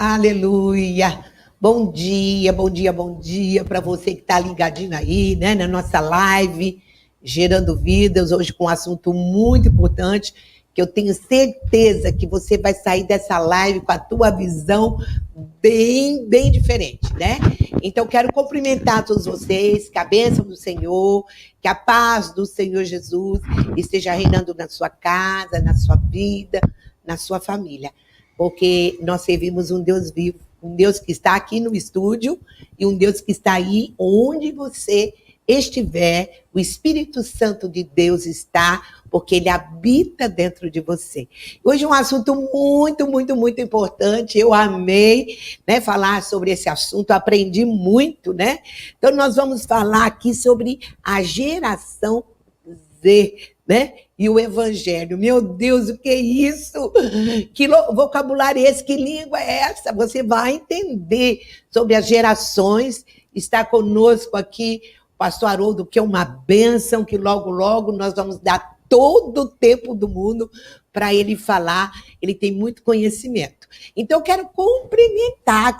Aleluia! Bom dia, bom dia, bom dia para você que está ligadinho aí, né, na nossa live, Gerando Vidas, hoje com um assunto muito importante, que eu tenho certeza que você vai sair dessa live com a tua visão bem diferente, né? Então, quero cumprimentar todos vocês, que a bênção do Senhor, que a paz do Senhor Jesus esteja reinando na sua casa, na sua vida, na sua família. Porque nós servimos um Deus vivo, um Deus que está aqui no estúdio e um Deus que está aí onde você estiver, o Espírito Santo de Deus está, porque ele habita dentro de você. Hoje é um assunto muito importante, eu amei, né, falar sobre esse assunto, aprendi muito, né? Então nós vamos falar aqui sobre a geração Z, né? E o evangelho. Meu Deus, o que é isso? Que vocabulário é esse? Que língua é essa? Você vai entender sobre as gerações. Está conosco aqui o pastor Haroldo, que é uma bênção, que logo nós vamos dar todo o tempo do mundo para ele falar. Ele tem muito conhecimento. Então, eu quero cumprimentar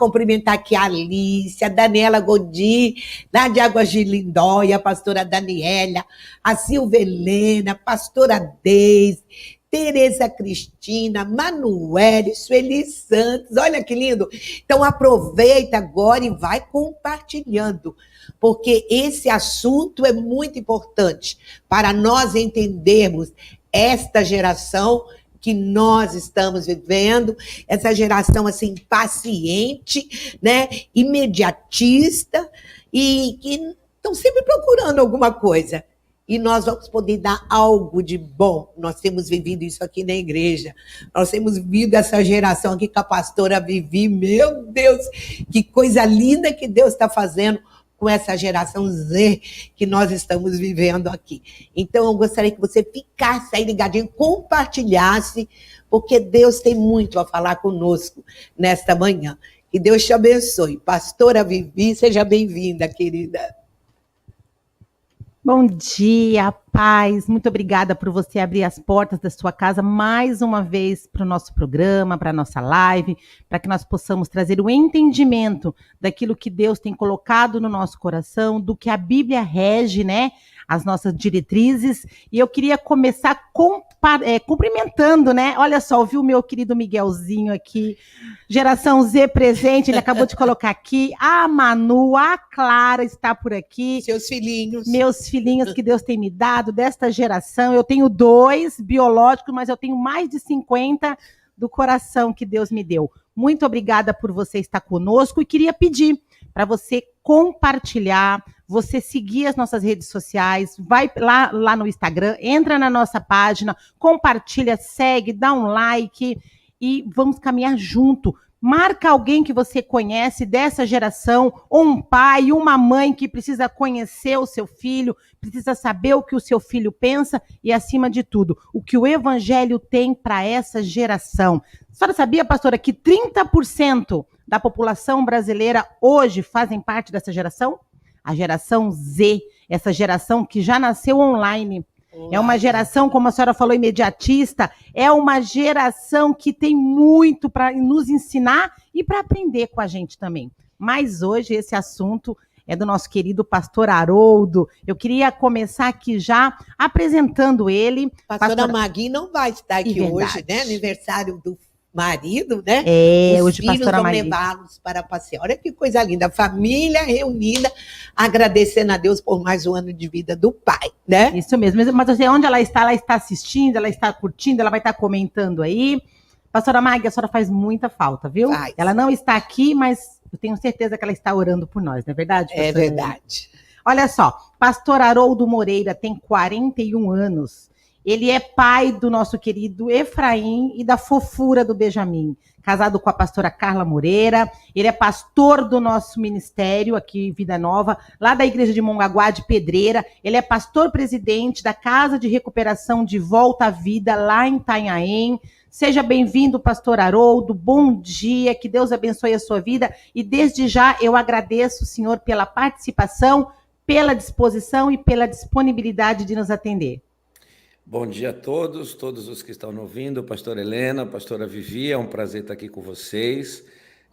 aqui a Alice, a Daniela Godi, lá de Águas de Lindóia, a pastora Daniela, a Silvia Helena, a pastora Deise, Tereza Cristina, Manuele, Sueli Santos, olha que lindo. Então, aproveita agora e vai compartilhando, porque esse assunto é muito importante para nós entendermos esta geração que nós estamos vivendo, essa geração assim paciente, né, imediatista e que estão sempre procurando alguma coisa. E nós vamos poder dar algo de bom. Nós temos vivido isso aqui na igreja. Nós temos vivido essa geração aqui com a pastora Vivi. Meu Deus, que coisa linda que Deus está fazendo com essa geração Z que nós estamos vivendo aqui. Então, eu gostaria que você ficasse aí ligadinho, compartilhasse, porque Deus tem muito a falar conosco nesta manhã. Que Deus te abençoe. Pastora Vivi, seja bem-vinda, querida. Bom dia, paz. Muito obrigada por você abrir as portas da sua casa mais uma vez para o nosso programa, para a nossa live, para que nós possamos trazer o entendimento daquilo que Deus tem colocado no nosso coração, do que a Bíblia rege, né? As nossas diretrizes. E eu queria começar cumprimentando, né? Olha só, ouviu o meu querido Miguelzinho aqui, geração Z presente, ele acabou de colocar aqui. A Manu, a Clara está por aqui. Seus filhinhos. Meus filhinhos que Deus tem me dado, desta geração. Eu tenho 2 biológicos, mas eu tenho mais de 50 do coração que Deus me deu. Muito obrigada por você estar conosco e queria pedir para você compartilhar, você seguir as nossas redes sociais, vai lá no Instagram, entra na nossa página, compartilha, segue, dá um like e vamos caminhar junto. Marca alguém que você conhece dessa geração, ou um pai, uma mãe que precisa conhecer o seu filho, precisa saber o que o seu filho pensa e, acima de tudo, o que o evangelho tem para essa geração. A senhora sabia, pastora, que 30% da população brasileira hoje fazem parte dessa geração? A geração Z, essa geração que já nasceu online. É uma geração, como a senhora falou, imediatista, é uma geração que tem muito para nos ensinar e para aprender com a gente também. Mas hoje esse assunto é do nosso querido pastor Haroldo. Eu queria começar aqui já apresentando ele. Pastora Magui não vai estar aqui hoje, né? Aniversário do marido, né? Os filhos vão levá-los para passear. Olha que coisa linda, a família reunida, agradecendo a Deus por mais um ano de vida do pai, né? Isso mesmo, mas assim, onde ela está assistindo, ela está curtindo, ela vai estar comentando aí. Pastora Magui, a senhora faz muita falta, viu? Faz. Ela não está aqui, mas eu tenho certeza que ela está orando por nós, não é verdade, pastora? É verdade. Olha só, pastor Haroldo Moreira tem 41 anos. Ele é pai do nosso querido Efraim e da fofura do Benjamin, casado com a pastora Carla Moreira. Ele é pastor do nosso ministério aqui, Vida Nova, lá da igreja de Mongaguá de Pedreira. Ele é pastor-presidente da Casa de Recuperação de Volta à Vida, lá em Itanhaém. Seja bem-vindo, pastor Haroldo. Bom dia, que Deus abençoe a sua vida. E desde já eu agradeço, Senhor, pela participação, pela disposição e pela disponibilidade de nos atender. Bom dia a todos os que estão ouvindo, pastora Helena, pastora Vivi, é um prazer estar aqui com vocês.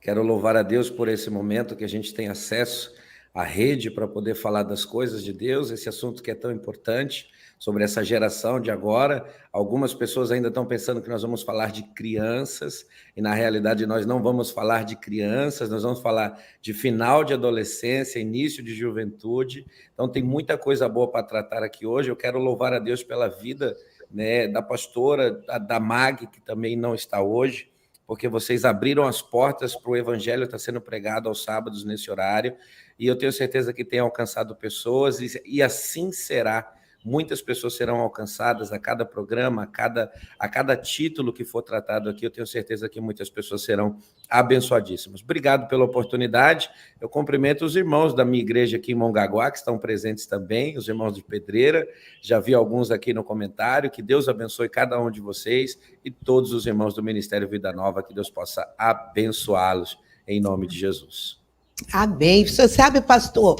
Quero louvar a Deus por esse momento que a gente tem acesso à rede para poder falar das coisas de Deus, esse assunto que é tão importante, sobre essa geração de agora. Algumas pessoas ainda estão pensando que nós vamos falar de crianças, e na realidade nós não vamos falar de crianças, nós vamos falar de final de adolescência, início de juventude. Então tem muita coisa boa para tratar aqui hoje. Eu quero louvar a Deus pela vida, né, da pastora, da Mag, que também não está hoje, porque vocês abriram as portas para o evangelho estar sendo pregado aos sábados nesse horário, e eu tenho certeza que tem alcançado pessoas, e assim será. Muitas pessoas serão alcançadas a cada programa, a cada título que for tratado aqui. Eu tenho certeza que muitas pessoas serão abençoadíssimas. Obrigado pela oportunidade. Eu cumprimento os irmãos da minha igreja aqui em Mongaguá, que estão presentes também, os irmãos de Pedreira. Já vi alguns aqui no comentário. Que Deus abençoe cada um de vocês e todos os irmãos do Ministério Vida Nova, que Deus possa abençoá-los em nome de Jesus. Amém. Você sabe, pastor,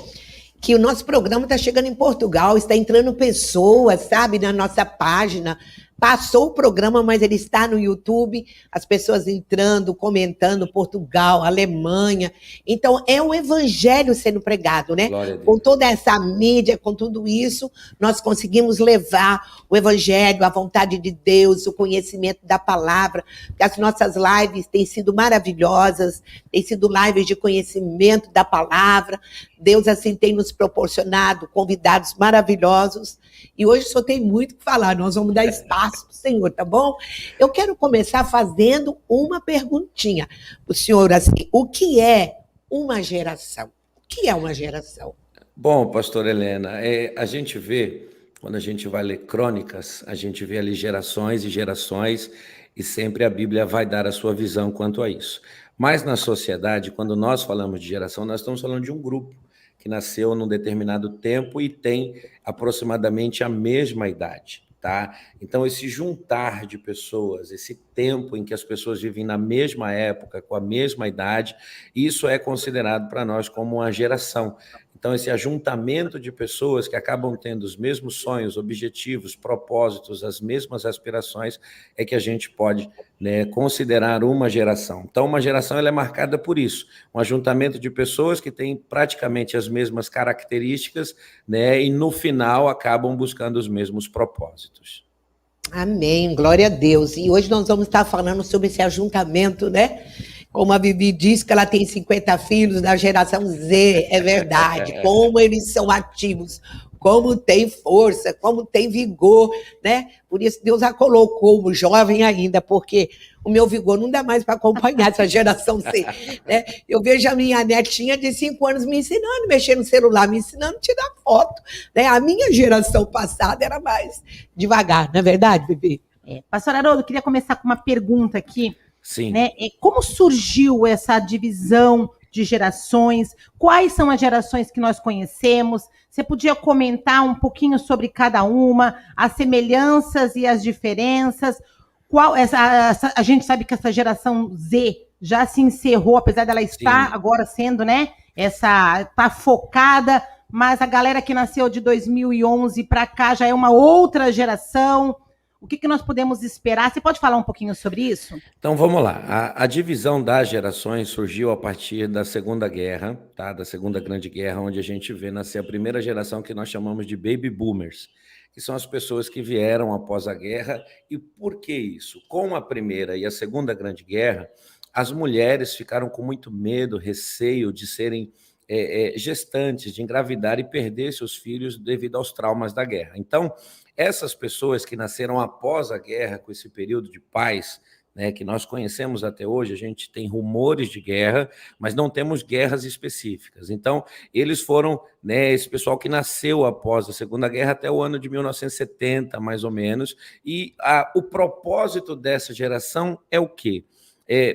que o nosso programa está chegando em Portugal, está entrando pessoas, sabe, na nossa página. Passou o programa, mas ele está no YouTube, as pessoas entrando, comentando, Portugal, Alemanha. Então, é o evangelho sendo pregado, né? Com toda essa mídia, com tudo isso, nós conseguimos levar o evangelho, a vontade de Deus, o conhecimento da palavra. As nossas lives têm sido maravilhosas, têm sido lives de conhecimento da palavra. Deus, assim, tem nos proporcionado convidados maravilhosos. E hoje só tem muito o que falar, nós vamos dar espaço para o Senhor, tá bom? Eu quero começar fazendo uma perguntinha para o senhor, assim, o que é uma geração? O que é uma geração? Bom, pastora Helena, a gente vê, quando a gente vai ler crônicas, a gente vê ali gerações e gerações, e sempre a Bíblia vai dar a sua visão quanto a isso. Mas na sociedade, quando nós falamos de geração, nós estamos falando de um grupo que nasceu num determinado tempo e tem aproximadamente a mesma idade, tá? Então, esse juntar de pessoas, esse tempo em que as pessoas vivem na mesma época, com a mesma idade, isso é considerado para nós como uma geração. Então, esse ajuntamento de pessoas que acabam tendo os mesmos sonhos, objetivos, propósitos, as mesmas aspirações, é que a gente pode, né, considerar uma geração. Então, uma geração ela é marcada por isso, um ajuntamento de pessoas que têm praticamente as mesmas características, né, e no final acabam buscando os mesmos propósitos. Amém, glória a Deus. E hoje nós vamos estar falando sobre esse ajuntamento, né? Como a Vivi disse que ela tem 50 filhos da geração Z, é verdade. Como eles são ativos, como tem força, como tem vigor, né? Por isso Deus a colocou jovem ainda, porque o meu vigor não dá mais para acompanhar essa geração Z, né? Eu vejo a minha netinha de 5 anos me ensinando a mexer no celular, me ensinando a tirar foto, né? A minha geração passada era mais devagar, não é verdade, Vivi? Pastor Haroldo, eu queria começar com uma pergunta aqui. Sim. Né? Como surgiu essa divisão de gerações? Quais são as gerações que nós conhecemos? Você podia comentar um pouquinho sobre cada uma, as semelhanças e as diferenças? A gente sabe que essa geração Z já se encerrou, apesar dela estar agora sendo, né? Tá focada, mas a galera que nasceu de 2011 para cá já é uma outra geração. O que nós podemos esperar? Você pode falar um pouquinho sobre isso? Então, vamos lá. A divisão das gerações surgiu a partir da Segunda Guerra, tá? Da Segunda Grande Guerra, onde a gente vê nascer a primeira geração que nós chamamos de Baby Boomers, que são as pessoas que vieram após a guerra. E por que isso? Com a Primeira e a Segunda Grande Guerra, as mulheres ficaram com muito medo, receio de serem gestantes, de engravidar e perder seus filhos devido aos traumas da guerra. Então, essas pessoas que nasceram após a guerra, com esse período de paz, né, que nós conhecemos até hoje, a gente tem rumores de guerra, mas não temos guerras específicas. Então, eles foram, né, esse pessoal que nasceu após a Segunda Guerra até o ano de 1970, mais ou menos, e o propósito dessa geração é o quê?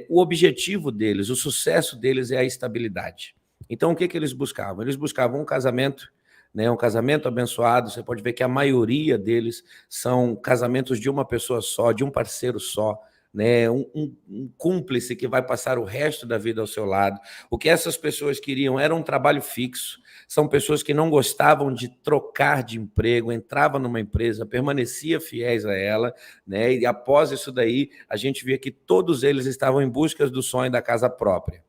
O objetivo deles, o sucesso deles é a estabilidade. Então, o que eles buscavam? Eles buscavam um casamento, né, um casamento abençoado. Você pode ver que a maioria deles são casamentos de uma pessoa só, de um parceiro só, né, um cúmplice que vai passar o resto da vida ao seu lado. O que essas pessoas queriam era um trabalho fixo. São pessoas que não gostavam de trocar de emprego, entrava numa empresa, permanecia fiéis a ela, né, e após isso daí, a gente via que todos eles estavam em busca do sonho da casa própria.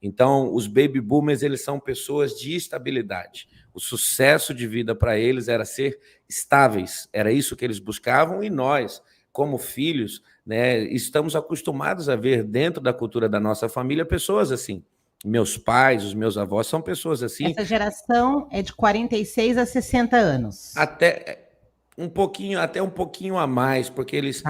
Então, os baby boomers, eles são pessoas de estabilidade. O sucesso de vida para eles era ser estáveis, era isso que eles buscavam, e nós, como filhos, né, estamos acostumados a ver dentro da cultura da nossa família pessoas assim. Meus pais, os meus avós são pessoas assim. Essa geração é de 46 a 60 anos. Até um pouquinho a mais, porque eles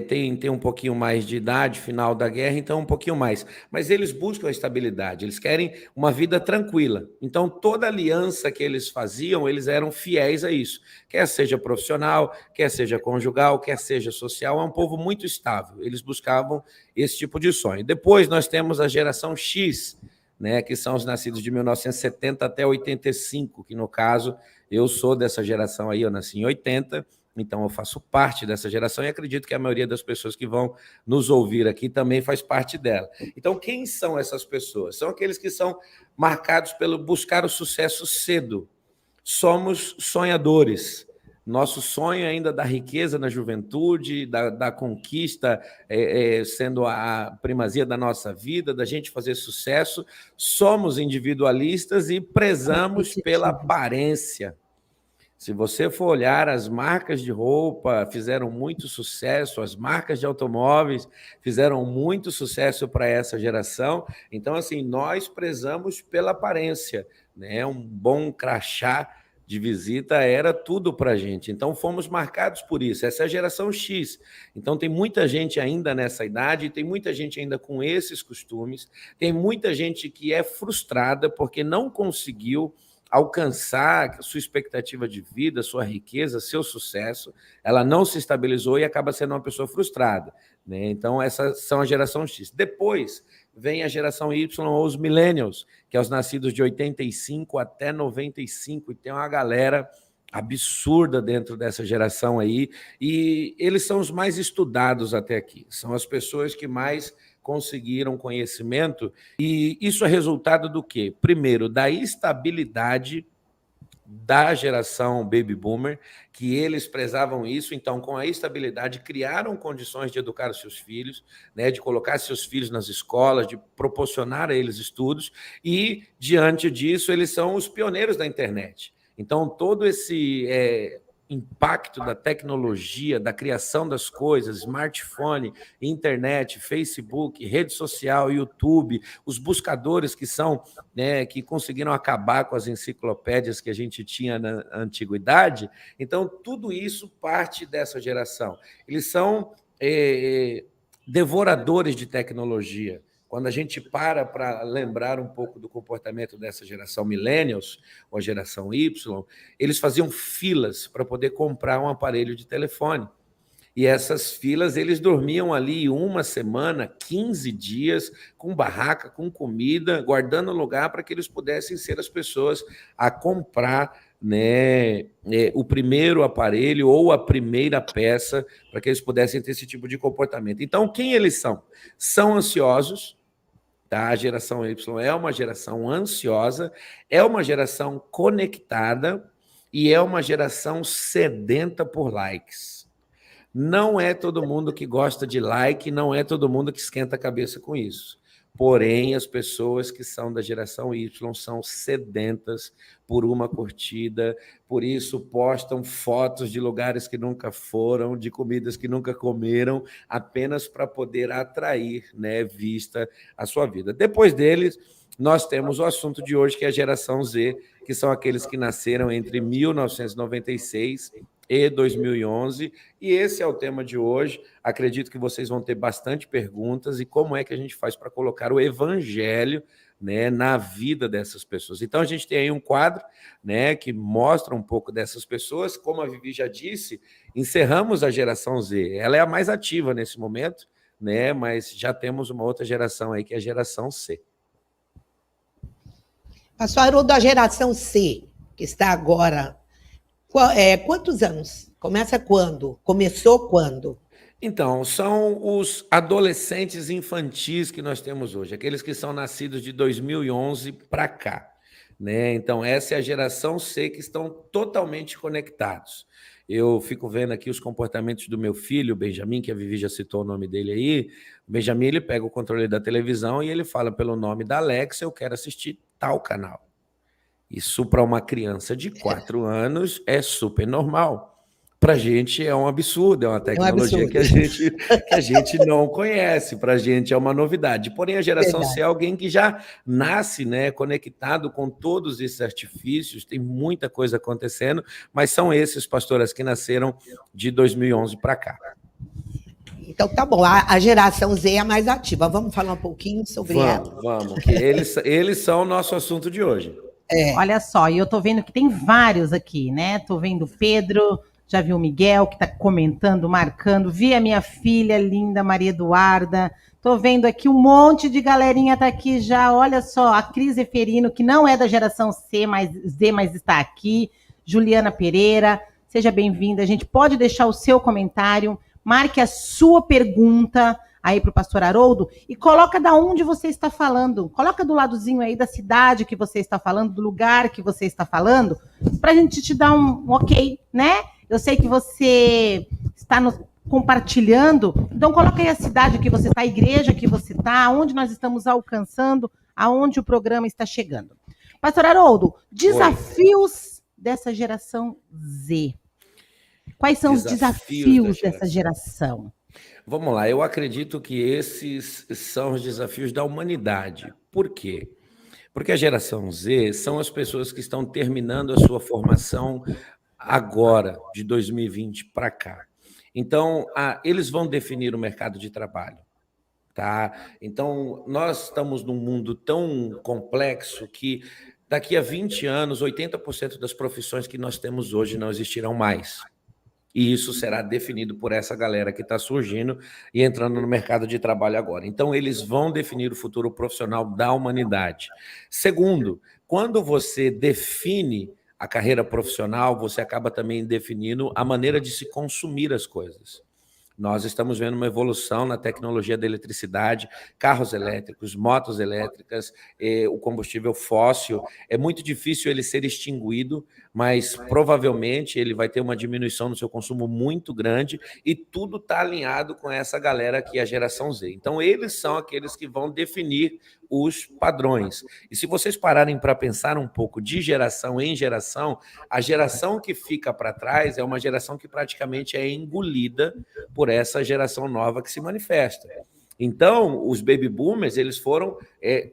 têm um pouquinho mais de idade, final da guerra, então um pouquinho mais. Mas eles buscam a estabilidade, eles querem uma vida tranquila. Então, toda aliança que eles faziam, eles eram fiéis a isso. Quer seja profissional, quer seja conjugal, quer seja social, é um povo muito estável. Eles buscavam esse tipo de sonho. Depois nós temos a geração X, né, que são os nascidos de 1970 até 85, que no caso eu sou dessa geração aí, eu nasci em 80, então eu faço parte dessa geração e acredito que a maioria das pessoas que vão nos ouvir aqui também faz parte dela. Então, quem são essas pessoas? São aqueles que são marcados pelo buscar o sucesso cedo. Somos sonhadores. Nosso sonho ainda da riqueza na juventude, da conquista sendo a primazia da nossa vida, da gente fazer sucesso. Somos individualistas e prezamos pela aparência. Se você for olhar, as marcas de roupa fizeram muito sucesso, as marcas de automóveis fizeram muito sucesso para essa geração. Então, assim, nós prezamos pela aparência, né? Um bom crachá de visita era tudo para a gente. Então, fomos marcados por isso. Essa é a geração X. Então, tem muita gente ainda nessa idade, tem muita gente ainda com esses costumes, tem muita gente que é frustrada porque não conseguiu alcançar sua expectativa de vida, sua riqueza, seu sucesso, ela não se estabilizou e acaba sendo uma pessoa frustrada, né? Então, essas são a geração X. Depois vem a geração Y, ou os millennials, que é os nascidos de 85 até 95, e tem uma galera absurda dentro dessa geração aí, e eles são os mais estudados até aqui, são as pessoas que mais conseguiram conhecimento, e isso é resultado do quê? Primeiro, da estabilidade da geração Baby Boomer, que eles prezavam isso, então, com a estabilidade, criaram condições de educar os seus filhos, né, de colocar seus filhos nas escolas, de proporcionar a eles estudos, e, diante disso, eles são os pioneiros da internet. Então, todo esse impacto da tecnologia, da criação das coisas, smartphone, internet, Facebook, rede social, YouTube, os buscadores que são, né, que conseguiram acabar com as enciclopédias que a gente tinha na antiguidade. Então, tudo isso parte dessa geração. Eles são devoradores de tecnologia. Quando a gente para lembrar um pouco do comportamento dessa geração millennials, ou a geração Y, eles faziam filas para poder comprar um aparelho de telefone. E essas filas, eles dormiam ali 1 semana, 15 dias, com barraca, com comida, guardando lugar para que eles pudessem ser as pessoas a comprar, né, o primeiro aparelho ou a primeira peça, para que eles pudessem ter esse tipo de comportamento. Então, quem eles são? São ansiosos. Tá? A geração Y é uma geração ansiosa, é uma geração conectada e é uma geração sedenta por likes. Não é todo mundo que gosta de like, não é todo mundo que esquenta a cabeça com isso. Porém, as pessoas que são da geração Y são sedentas por uma curtida, por isso postam fotos de lugares que nunca foram, de comidas que nunca comeram, apenas para poder atrair, né, vista a sua vida. Depois deles, nós temos o assunto de hoje, que é a geração Z, que são aqueles que nasceram entre 1996 e 2011, e esse é o tema de hoje. Acredito que vocês vão ter bastante perguntas, e como é que a gente faz para colocar o evangelho, né, na vida dessas pessoas. Então, a gente tem aí um quadro, né, que mostra um pouco dessas pessoas. Como a Vivi já disse, encerramos a geração Z. Ela é a mais ativa nesse momento, né, mas já temos uma outra geração aí, que é a geração C. Pastor Haroldo, a geração C, que está agora, quantos anos? Começa quando? Começou quando? Então, são os adolescentes infantis que nós temos hoje, aqueles que são nascidos de 2011 para cá, né? Então, essa é a geração C, que estão totalmente conectados. Eu fico vendo aqui os comportamentos do meu filho, o Benjamin, que a Vivi já citou o nome dele aí. O Benjamin, ele pega o controle da televisão e ele fala pelo nome da Alexa, eu quero assistir tal canal. Isso para uma criança de 4 anos é super normal. Para a gente é um absurdo, é uma tecnologia que a gente não conhece, para a gente é uma novidade. Porém, a geração C é alguém que já nasce, né, conectado com todos esses artifícios, tem muita coisa acontecendo, mas são esses, pastoras, que nasceram de 2011 para cá. Então tá bom, a geração Z é a mais ativa. Vamos falar um pouquinho sobre ela? Vamos, que eles são o nosso assunto de hoje. Olha só, e eu tô vendo que tem vários aqui, né? Tô vendo o Pedro, já vi o Miguel, que está comentando, marcando. Vi a minha filha linda, Maria Eduarda. Estou vendo aqui um monte de galerinha está aqui já. Olha só, a Cris Eferino, que não é da geração Z, mas está aqui. Juliana Pereira, seja bem-vinda. A gente pode deixar o seu comentário, marque a sua pergunta aí para o pastor Haroldo e coloca da onde você está falando. Coloca do ladozinho aí da cidade que você está falando, do lugar que você está falando, para a gente te dar um ok, né? Eu sei que você está nos compartilhando, então coloca aí a cidade que você está, a igreja que você está, aonde nós estamos alcançando, aonde o programa está chegando. Pastor Haroldo, desafios dessa geração Z. Quais são os desafios dessa geração? Vamos lá, eu acredito que esses são os desafios da humanidade. Por quê? Porque a geração Z são as pessoas que estão terminando a sua formação agora, de 2020 para cá. Então, eles vão definir o mercado de trabalho, tá? Então, nós estamos num mundo tão complexo que daqui a 20 anos, 80% das profissões que nós temos hoje não existirão mais. E isso será definido por essa galera que está surgindo e entrando no mercado de trabalho agora. Então, eles vão definir o futuro profissional da humanidade. Segundo, quando você define a carreira profissional, você acaba também definindo a maneira de se consumir as coisas. Nós estamos vendo uma evolução na tecnologia da eletricidade, carros elétricos, motos elétricas, o combustível fóssil. É muito difícil ele ser extinguido, mas provavelmente ele vai ter uma diminuição no seu consumo muito grande e tudo está alinhado com essa galera que é a geração Z. Então, eles são aqueles que vão definir os padrões. E se vocês pararem para pensar um pouco de geração em geração, a geração que fica para trás é uma geração que praticamente é engolida por essa geração nova que se manifesta. Então, os baby boomers, eles foram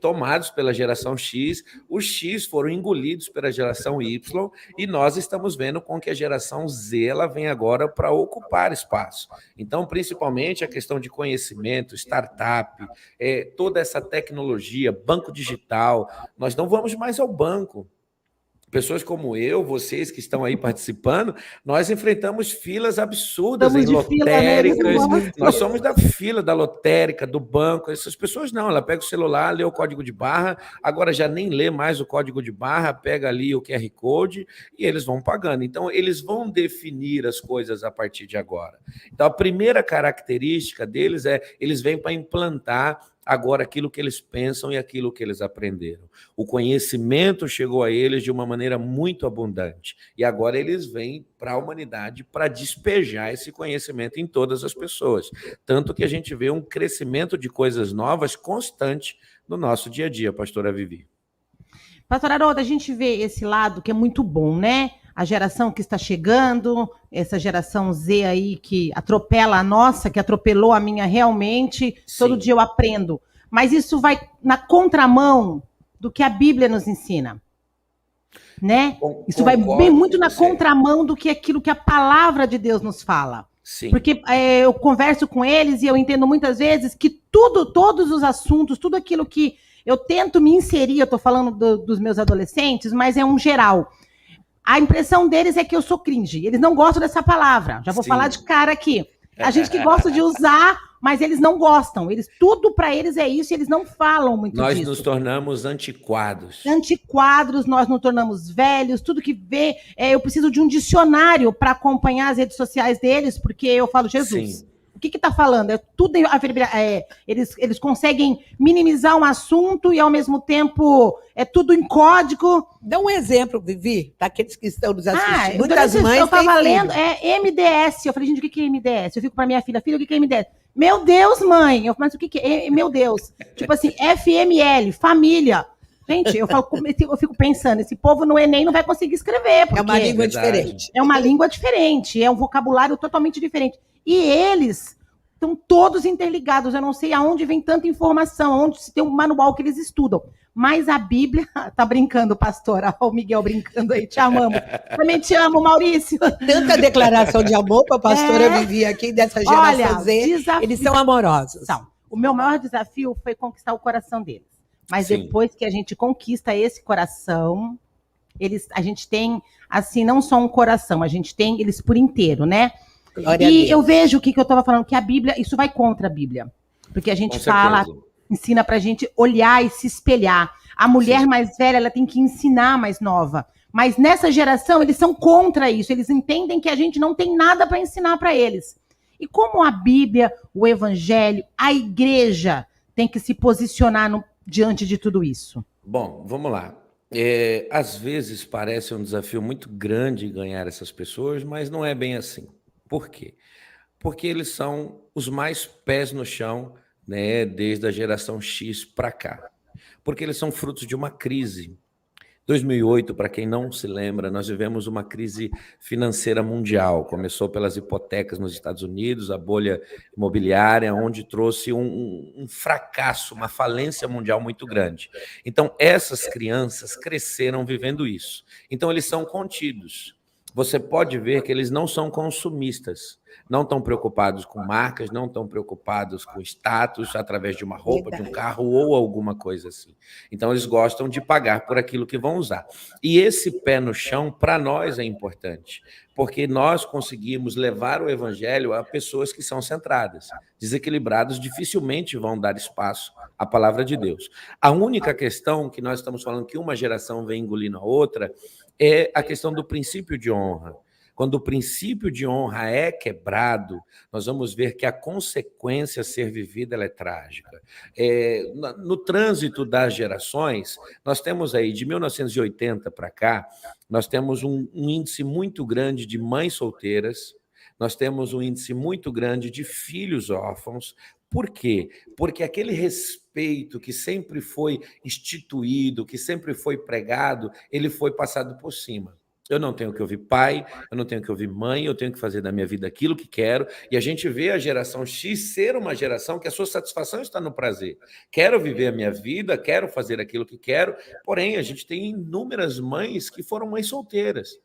tomados pela geração X, os X foram engolidos pela geração Y, e nós estamos vendo com que a geração Z ela vem agora para ocupar espaço. Então, principalmente a questão de conhecimento, startup, toda essa tecnologia, banco digital, nós não vamos mais ao banco. Pessoas como eu, vocês que estão aí participando, nós enfrentamos filas absurdas em lotéricas. Nós somos da fila da lotérica, do banco. Essas pessoas não, ela pega o celular, lê o código de barra, agora já nem lê mais o código de barra, pega ali o QR Code e eles vão pagando. Então, eles vão definir as coisas a partir de agora. Então, a primeira característica deles eles vêm para implantar agora aquilo que eles pensam e aquilo que eles aprenderam. O conhecimento chegou a eles de uma maneira muito abundante. E agora eles vêm para a humanidade para despejar esse conhecimento em todas as pessoas. Tanto que a gente vê um crescimento de coisas novas constante no nosso dia a dia, pastora Vivi. Pastor Haroldo, a gente vê esse lado que é muito bom, né? A geração que está chegando, essa geração Z aí que atropela a nossa, que atropelou a minha realmente, sim. Todo dia eu aprendo. Mas isso vai na contramão do que a Bíblia nos ensina, né? Isso vai bem muito na contramão do que aquilo que a palavra de Deus nos fala. Sim. Porque eu converso com eles e eu entendo muitas vezes que todos os assuntos, tudo aquilo que eu tento me inserir, eu estou falando dos meus adolescentes, mas é um geral. A impressão deles é que eu sou cringe. Eles não gostam dessa palavra. Já vou falar de cara aqui. A gente que gosta de usar, mas eles não gostam. Tudo para eles é isso e eles não falam muito disso. Nós nos tornamos antiquados. Antiquados, nós nos tornamos velhos. Tudo que vê, eu preciso de um dicionário para acompanhar as redes sociais deles, porque eu falo, Jesus, sim. O que está falando? É tudo eles conseguem minimizar um assunto e ao mesmo tempo é tudo em código. Dá um exemplo, Vivi, daqueles que estão nos assistindo. Muitas mães eu estava lendo, MDS. Eu falei, gente, o que é MDS? Eu fico para minha filha, o que é MDS? Meu Deus, mãe! Eu falo, mas o que é? Meu Deus! Tipo assim, FML, família. Gente, eu fico pensando, esse povo no Enem não vai conseguir escrever. É uma língua diferente. É uma língua diferente, é um vocabulário totalmente diferente. E eles estão todos interligados. Eu não sei aonde vem tanta informação, onde se tem um manual que eles estudam. Mas a Bíblia... Tá brincando, pastora. Olha o Miguel brincando aí. Te amamos. Também te amo, Maurício. Tanta declaração de amor para a pastora Vivi aqui, dessa geração Z. Eles são amorosos. O meu maior desafio foi conquistar o coração deles. Mas Sim. Depois que a gente conquista esse coração, a gente tem, assim, não só um coração, a gente tem eles por inteiro, né? Glória a Deus. Eu vejo o que eu estava falando, que a Bíblia, isso vai contra a Bíblia. Porque a gente ensina pra gente olhar e se espelhar. A mulher mais velha, ela tem que ensinar a mais nova. Mas nessa geração, eles são contra isso. Eles entendem que a gente não tem nada para ensinar para eles. E como a Bíblia, o Evangelho, a igreja tem que se posicionar diante de tudo isso? Bom, vamos lá. Às vezes parece um desafio muito grande ganhar essas pessoas, mas não é bem assim. Por quê? Porque eles são os mais pés no chão, né, desde a geração X para cá. Porque eles são frutos de uma crise. 2008, para quem não se lembra, nós vivemos uma crise financeira mundial. Começou pelas hipotecas nos Estados Unidos, a bolha imobiliária, onde trouxe um fracasso, uma falência mundial muito grande. Então, essas crianças cresceram vivendo isso. Então, eles são contidos. Você pode ver que eles não são consumistas, não estão preocupados com marcas, não estão preocupados com status através de uma roupa, de um carro ou alguma coisa assim. Então, eles gostam de pagar por aquilo que vão usar. E esse pé no chão, para nós, é importante, porque nós conseguimos levar o evangelho a pessoas que são centradas. Desequilibrados dificilmente vão dar espaço à palavra de Deus. A única questão que nós estamos falando que uma geração vem engolindo a outra é a questão do princípio de honra. Quando o princípio de honra é quebrado, nós vamos ver que a consequência a ser vivida ela é trágica. No trânsito das gerações, nós temos aí, de 1980 para cá, nós temos um índice muito grande de mães solteiras, nós temos um índice muito grande de filhos órfãos. Por quê? Porque aquele respeito que sempre foi instituído, que sempre foi pregado, ele foi passado por cima. Eu não tenho que ouvir pai, eu não tenho que ouvir mãe, eu tenho que fazer da minha vida aquilo que quero. E a gente vê a geração X ser uma geração que a sua satisfação está no prazer. Quero viver a minha vida, quero fazer aquilo que quero, porém a gente tem inúmeras mães que foram mães solteiras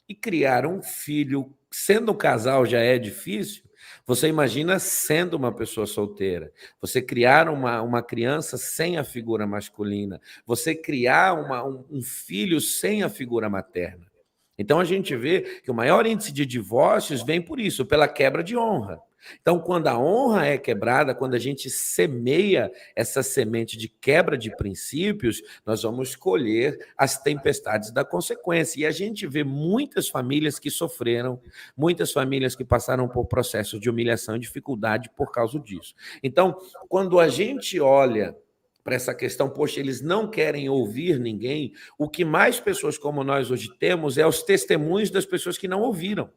e criaram um filho. Sendo um casal já é difícil, você imagina sendo uma pessoa solteira, você criar uma criança sem a figura masculina, você criar um filho sem a figura materna. Então a gente vê que o maior índice de divórcios vem por isso, pela quebra de honra. Então, quando a honra é quebrada, quando a gente semeia essa semente de quebra de princípios, nós vamos colher as tempestades da consequência. E a gente vê muitas famílias que sofreram, muitas famílias que passaram por processos de humilhação e dificuldade por causa disso. Então, quando a gente olha para essa questão, poxa, eles não querem ouvir ninguém, o que mais pessoas como nós hoje temos é os testemunhos das pessoas que não ouviram.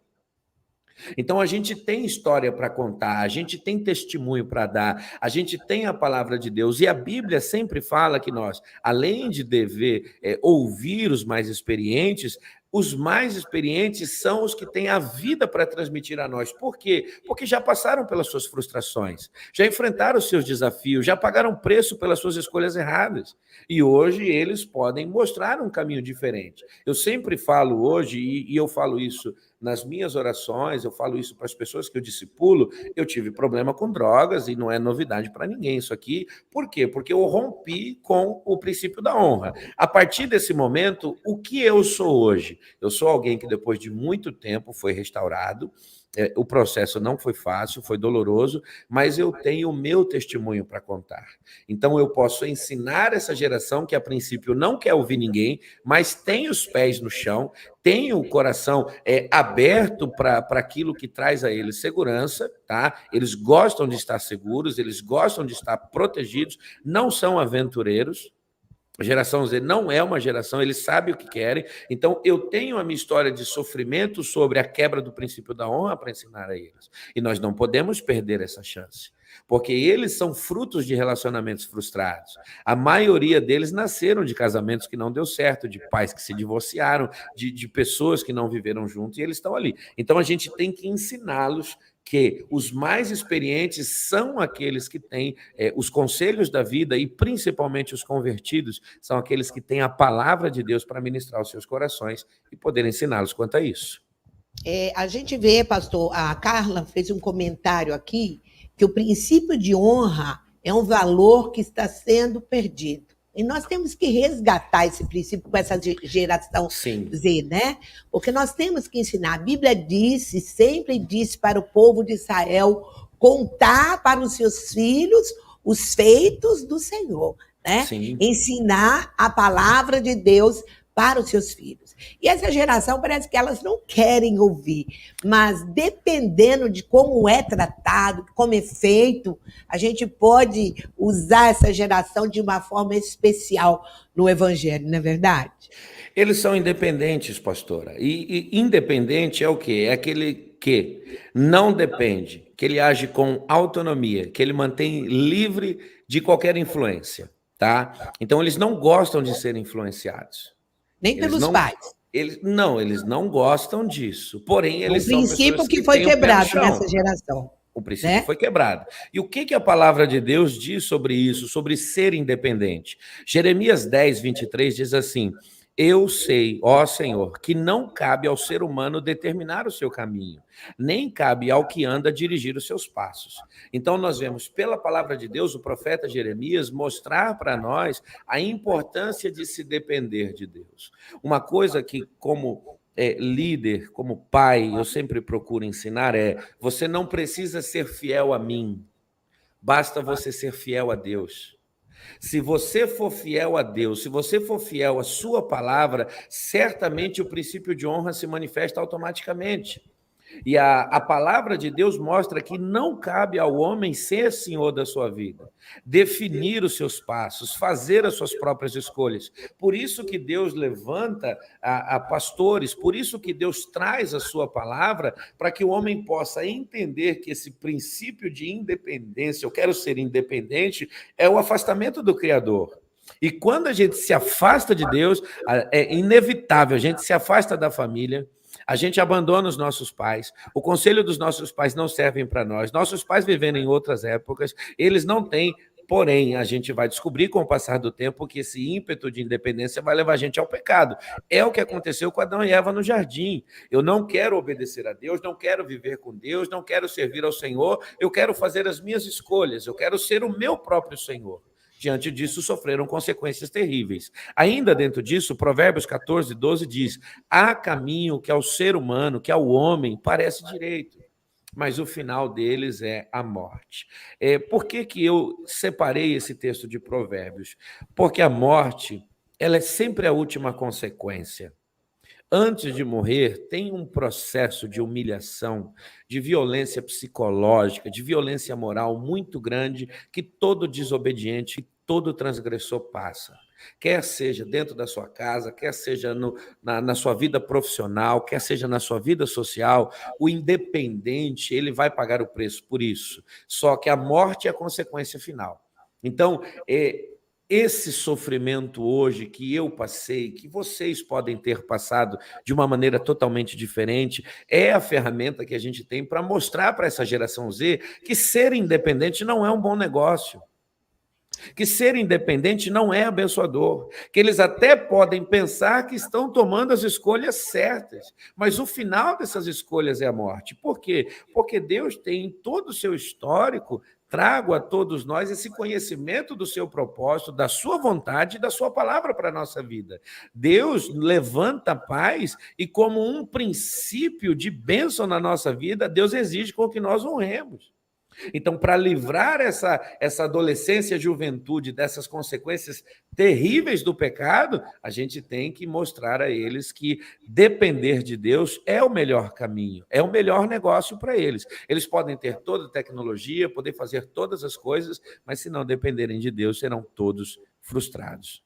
Então, a gente tem história para contar, a gente tem testemunho para dar, a gente tem a palavra de Deus, e a Bíblia sempre fala que nós, além de dever ouvir os mais experientes, os mais experientes são os que têm a vida para transmitir a nós. Por quê? Porque já passaram pelas suas frustrações, já enfrentaram os seus desafios, já pagaram preço pelas suas escolhas erradas. E hoje eles podem mostrar um caminho diferente. Eu sempre falo hoje, e eu falo isso nas minhas orações, eu falo isso para as pessoas que eu discipulo, eu tive problema com drogas e não é novidade para ninguém isso aqui. Por quê? Porque eu rompi com o princípio da honra. A partir desse momento, o que eu sou hoje? Eu sou alguém que depois de muito tempo foi restaurado, O processo não foi fácil, foi doloroso, mas eu tenho o meu testemunho para contar. Então eu posso ensinar essa geração que a princípio não quer ouvir ninguém, mas tem os pés no chão, tem o coração aberto para aquilo que traz a eles segurança, tá? Eles gostam de estar seguros, eles gostam de estar protegidos, não são aventureiros. A geração Z não é uma geração, eles sabem o que querem. Então, eu tenho a minha história de sofrimento sobre a quebra do princípio da honra para ensinar a eles. E nós não podemos perder essa chance, porque eles são frutos de relacionamentos frustrados. A maioria deles nasceram de casamentos que não deu certo, de pais que se divorciaram, de pessoas que não viveram juntos, e eles estão ali. Então, a gente tem que ensiná-los que os mais experientes são aqueles que têm os conselhos da vida e, principalmente, os convertidos, são aqueles que têm a palavra de Deus para ministrar os seus corações e poder ensiná-los quanto a isso. A gente vê, pastor, a Carla fez um comentário aqui, que o princípio de honra é um valor que está sendo perdido. E nós temos que resgatar esse princípio com essa geração Sim. Z, né? Porque nós temos que ensinar. A Bíblia disse, sempre disse para o povo de Israel contar para os seus filhos os feitos do Senhor, né? Sim. Ensinar a palavra de Deus para os seus filhos. E essa geração parece que elas não querem ouvir, mas dependendo de como é tratado, como é feito, a gente pode usar essa geração de uma forma especial no Evangelho, não é verdade? Eles são independentes, pastora. E independente é o quê? É aquele que não depende, que ele age com autonomia, que ele mantém livre de qualquer influência, tá? Então, eles não gostam de ser influenciados. Nem pelos pais. Eles não gostam disso. Porém, eles são pessoas princípio que que foi têm o pé no quebrado chão. nessa geração. O princípio, né? Foi quebrado. E o que a palavra de Deus diz sobre isso, sobre ser independente? Jeremias 10, 23 diz assim: eu sei, ó Senhor, que não cabe ao ser humano determinar o seu caminho, nem cabe ao que anda dirigir os seus passos. Então, nós vemos pela palavra de Deus o profeta Jeremias mostrar para nós a importância de se depender de Deus. Uma coisa que, como líder, como pai, eu sempre procuro ensinar você não precisa ser fiel a mim, basta você ser fiel a Deus. Se você for fiel a Deus, se você for fiel à sua palavra, certamente o princípio de honra se manifesta automaticamente. E a palavra de Deus mostra que não cabe ao homem ser senhor da sua vida, definir os seus passos, fazer as suas próprias escolhas. Por isso que Deus levanta a pastores, por isso que Deus traz a sua palavra, para que o homem possa entender que esse princípio de independência, eu quero ser independente, é o afastamento do Criador. E quando a gente se afasta de Deus, é inevitável, a gente se afasta da família, a gente abandona os nossos pais, o conselho dos nossos pais não servem para nós, nossos pais vivendo em outras épocas, eles não têm, porém, a gente vai descobrir com o passar do tempo que esse ímpeto de independência vai levar a gente ao pecado. É o que aconteceu com Adão e Eva no jardim. Eu não quero obedecer a Deus, não quero viver com Deus, não quero servir ao Senhor, eu quero fazer as minhas escolhas, eu quero ser o meu próprio Senhor. Diante disso, sofreram consequências terríveis. Ainda dentro disso, Provérbios 14, 12 diz: há caminho que ao ser humano, que ao homem, parece direito, mas o final deles é a morte. Por que eu separei esse texto de Provérbios? Porque a morte, ela é sempre a última consequência. Antes de morrer, tem um processo de humilhação, de violência psicológica, de violência moral muito grande que todo desobediente, todo transgressor passa. Quer seja dentro da sua casa, quer seja na sua vida profissional, quer seja na sua vida social, o independente, ele vai pagar o preço por isso. Só que a morte é a consequência final. Então, esse sofrimento hoje que eu passei, que vocês podem ter passado de uma maneira totalmente diferente, é a ferramenta que a gente tem para mostrar para essa geração Z que ser independente não é um bom negócio. Que ser independente não é abençoador, que eles até podem pensar que estão tomando as escolhas certas, mas o final dessas escolhas é a morte. Por quê? Porque Deus tem em todo o seu histórico trago a todos nós esse conhecimento do seu propósito, da sua vontade e da sua palavra para a nossa vida. Deus levanta a paz e, como um princípio de bênção na nossa vida, Deus exige com que nós honremos. Então, para livrar essa adolescência, juventude dessas consequências terríveis do pecado, a gente tem que mostrar a eles que depender de Deus é o melhor caminho, é o melhor negócio para eles. Eles podem ter toda a tecnologia, poder fazer todas as coisas, mas se não dependerem de Deus, serão todos frustrados.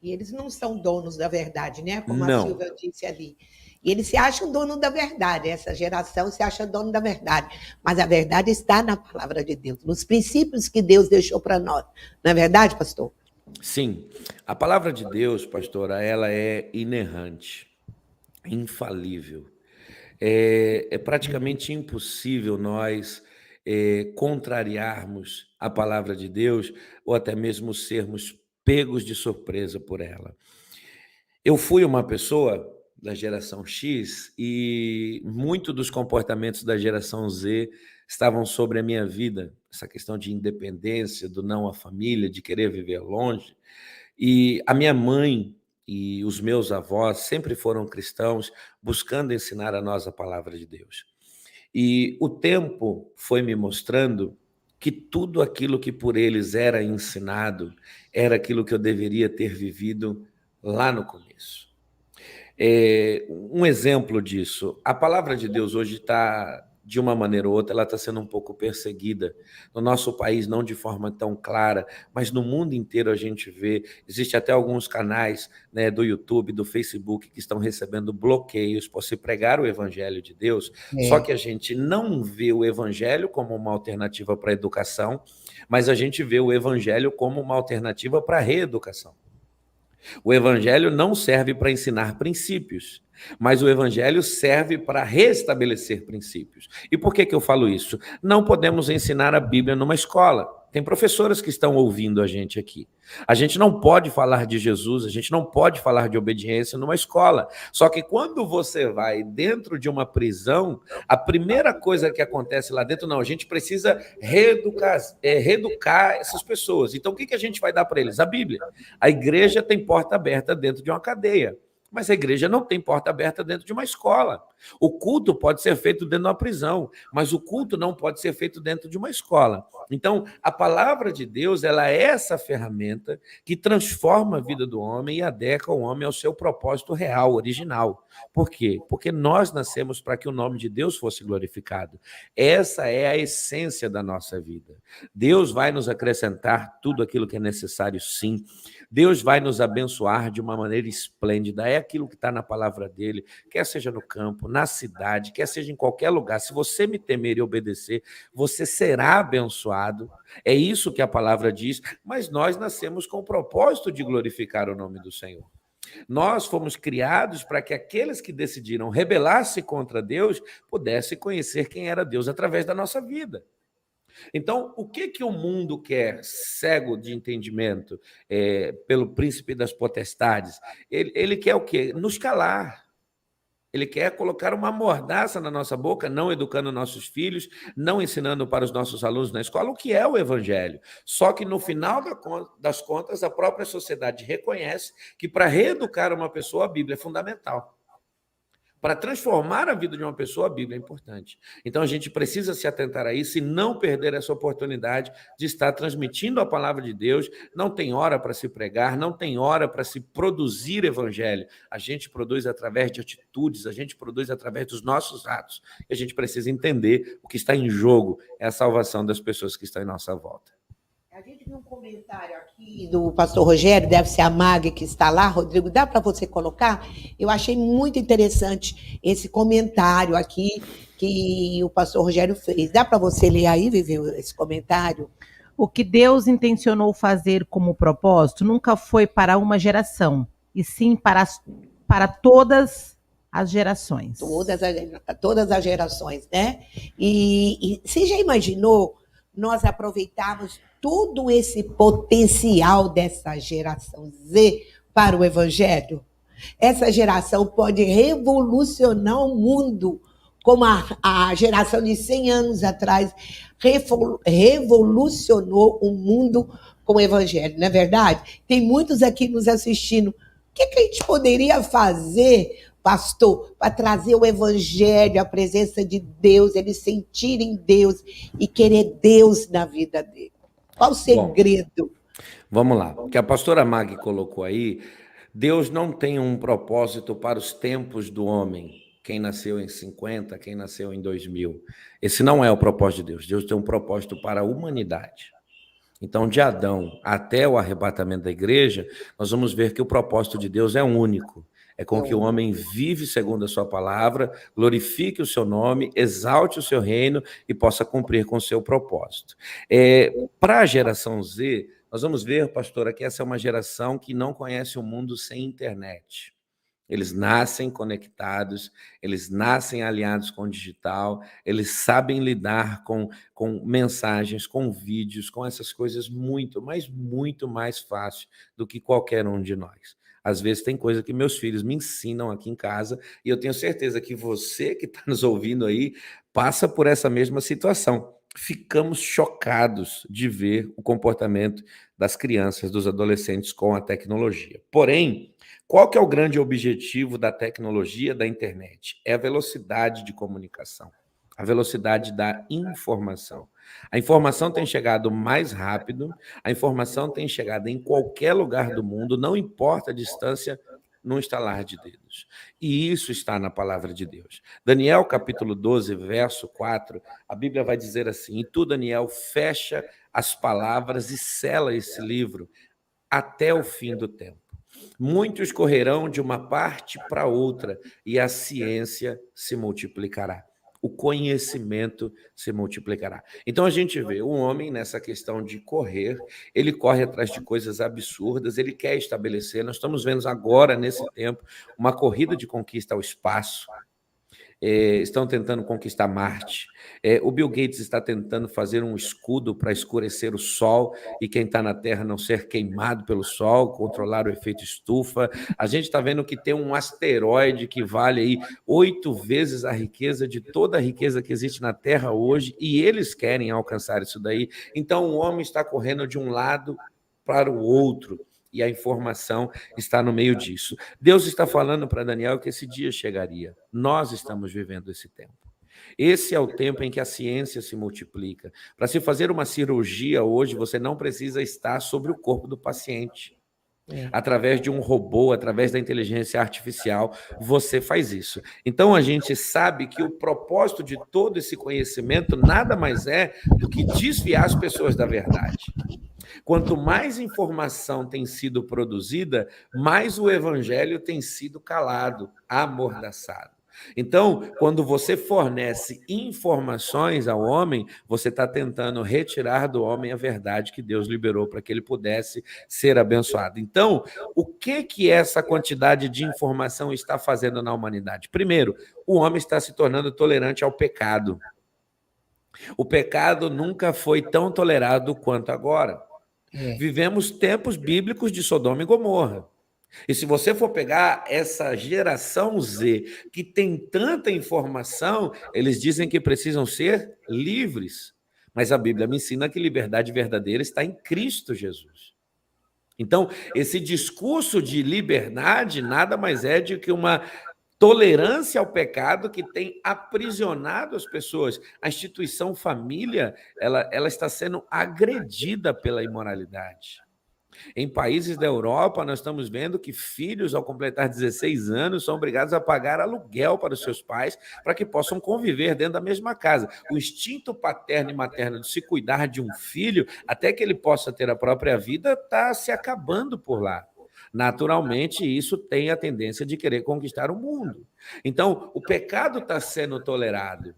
E eles não são donos da verdade, né? Como Não. a Silvia disse ali. E eles se acham dono da verdade, essa geração se acha dono da verdade. Mas a verdade está na palavra de Deus, nos princípios que Deus deixou para nós. Não é verdade, pastor? Sim. A palavra de Deus, pastora, ela é inerrante, infalível. É praticamente impossível nós contrariarmos a palavra de Deus ou até mesmo sermos pegos de surpresa por ela. Eu fui uma pessoa da geração X e muito dos comportamentos da geração Z estavam sobre a minha vida, essa questão de independência, do não à família, de querer viver longe. E a minha mãe e os meus avós sempre foram cristãos, buscando ensinar a nós a palavra de Deus. E o tempo foi me mostrando que tudo aquilo que por eles era ensinado era aquilo que eu deveria ter vivido lá no começo. Um exemplo disso, a palavra de Deus hoje está, de uma maneira ou outra, ela está sendo um pouco perseguida. No nosso país, não de forma tão clara, mas no mundo inteiro a gente vê, existe até alguns canais, né, do YouTube, do Facebook, que estão recebendo bloqueios por se pregar o evangelho de Deus, só que a gente não vê o evangelho como uma alternativa para a educação, mas a gente vê o evangelho como uma alternativa para a reeducação. O evangelho não serve para ensinar princípios, mas o evangelho serve para restabelecer princípios. E por que eu falo isso? Não podemos ensinar a Bíblia numa escola. Tem professoras que estão ouvindo a gente aqui. A gente não pode falar de Jesus, a gente não pode falar de obediência numa escola. Só que quando você vai dentro de uma prisão, a primeira coisa que acontece lá dentro, não, a gente precisa reeducar essas pessoas. Então, o que a gente vai dar para eles? A Bíblia. A igreja tem porta aberta dentro de uma cadeia. Mas a igreja não tem porta aberta dentro de uma escola. O culto pode ser feito dentro de uma prisão, mas o culto não pode ser feito dentro de uma escola. Então, a palavra de Deus, ela é essa ferramenta que transforma a vida do homem e adequa o homem ao seu propósito real, original. Por quê? Porque nós nascemos para que o nome de Deus fosse glorificado. Essa é a essência da nossa vida. Deus vai nos acrescentar tudo aquilo que é necessário, sim. Deus vai nos abençoar de uma maneira esplêndida. É aquilo que está na palavra dele, quer seja no campo, na cidade, quer seja em qualquer lugar. Se você me temer e obedecer, você será abençoado. É isso que a palavra diz, mas nós nascemos com o propósito de glorificar o nome do Senhor. Nós fomos criados para que aqueles que decidiram rebelar-se contra Deus pudessem conhecer quem era Deus através da nossa vida. Então, o que o mundo quer, cego de entendimento, pelo príncipe das potestades? Ele quer o quê? Nos calar. Ele quer colocar uma mordaça na nossa boca, não educando nossos filhos, não ensinando para os nossos alunos na escola o que é o evangelho. Só que, no final das contas, a própria sociedade reconhece que, para reeducar uma pessoa, a Bíblia é fundamental. Para transformar a vida de uma pessoa, a Bíblia é importante. Então, a gente precisa se atentar a isso e não perder essa oportunidade de estar transmitindo a palavra de Deus. Não tem hora para se pregar, não tem hora para se produzir evangelho. A gente produz através de atitudes, a gente produz através dos nossos atos. E a gente precisa entender o que está em jogo, é a salvação das pessoas que estão em nossa volta. A gente viu um comentário aqui do pastor Rogério, deve ser a Mag que está lá. Rodrigo, dá para você colocar? Eu achei muito interessante esse comentário aqui que o pastor Rogério fez. Dá para você ler aí, Vivi, esse comentário? O que Deus intencionou fazer como propósito nunca foi para uma geração, e sim para todas as gerações. Todas as gerações, né? E você já imaginou nós aproveitarmos todo esse potencial dessa geração Z para o Evangelho? Essa geração pode revolucionar o mundo, como a geração de 100 anos atrás revolucionou o mundo com o Evangelho, não é verdade? Tem muitos aqui nos assistindo. O que a gente poderia fazer, pastor, para trazer o Evangelho, a presença de Deus, eles sentirem Deus e querer Deus na vida dele? Qual o segredo? Vamos lá. O que a pastora Mag colocou aí, Deus não tem um propósito para os tempos do homem. Quem nasceu em 50, quem nasceu em 2000. Esse não é o propósito de Deus. Deus tem um propósito para a humanidade. Então, de Adão até o arrebatamento da igreja, nós vamos ver que o propósito de Deus é único. É com que o homem vive segundo a sua palavra, glorifique o seu nome, exalte o seu reino e possa cumprir com o seu propósito. Para a geração Z, nós vamos ver, pastora, que essa é uma geração que não conhece o mundo sem internet. Eles nascem conectados, eles nascem alinhados com o digital, eles sabem lidar com mensagens, com vídeos, com essas coisas muito, mas muito mais fácil do que qualquer um de nós. Às vezes tem coisa que meus filhos me ensinam aqui em casa e eu tenho certeza que você que está nos ouvindo aí passa por essa mesma situação. Ficamos chocados de ver o comportamento das crianças, dos adolescentes com a tecnologia. Porém, qual que é o grande objetivo da tecnologia, da internet? É a velocidade de comunicação, a velocidade da informação. A informação tem chegado mais rápido, a informação tem chegado em qualquer lugar do mundo, não importa a distância, num estalar de dedos. E isso está na palavra de Deus. Daniel, capítulo 12, verso 4, a Bíblia vai dizer assim: e tu, Daniel, fecha as palavras e sela esse livro até o fim do tempo. Muitos correrão de uma parte para outra e a ciência se multiplicará. O conhecimento se multiplicará. Então a gente vê um homem nessa questão de correr, ele corre atrás de coisas absurdas, ele quer estabelecer. Nós estamos vendo agora, nesse tempo, uma corrida de conquista ao espaço. Estão tentando conquistar Marte. O Bill Gates está tentando fazer um escudo para escurecer o Sol e quem está na Terra não ser queimado pelo Sol, controlar o efeito estufa. A gente está vendo que tem um asteroide que vale aí 8 vezes a riqueza de toda a riqueza que existe na Terra hoje e eles querem alcançar isso daí. Então o homem está correndo de um lado para o outro. E a informação está no meio disso. Deus está falando para Daniel que esse dia chegaria. Nós estamos vivendo esse tempo. Esse é o tempo em que a ciência se multiplica. Para se fazer uma cirurgia hoje, você não precisa estar sobre o corpo do paciente. Através de um robô, através da inteligência artificial, você faz isso. Então, a gente sabe que o propósito de todo esse conhecimento nada mais é do que desviar as pessoas da verdade. Quanto mais informação tem sido produzida, mais o evangelho tem sido calado, amordaçado. Então, quando você fornece informações ao homem, você está tentando retirar do homem a verdade que Deus liberou para que ele pudesse ser abençoado. Então, o que essa quantidade de informação está fazendo na humanidade? Primeiro, o homem está se tornando tolerante ao pecado. O pecado nunca foi tão tolerado quanto agora. Vivemos tempos bíblicos de Sodoma e Gomorra. E se você for pegar essa geração Z, que tem tanta informação, eles dizem que precisam ser livres. Mas a Bíblia me ensina que liberdade verdadeira está em Cristo Jesus. Então, esse discurso de liberdade nada mais é do que uma tolerância ao pecado que tem aprisionado as pessoas. A instituição família, ela está sendo agredida pela imoralidade. Em países da Europa, nós estamos vendo que filhos, ao completar 16 anos, são obrigados a pagar aluguel para os seus pais para que possam conviver dentro da mesma casa. O instinto paterno e materno de se cuidar de um filho, até que ele possa ter a própria vida, está se acabando por lá. Naturalmente, isso tem a tendência de querer conquistar o mundo. Então, o pecado está sendo tolerado.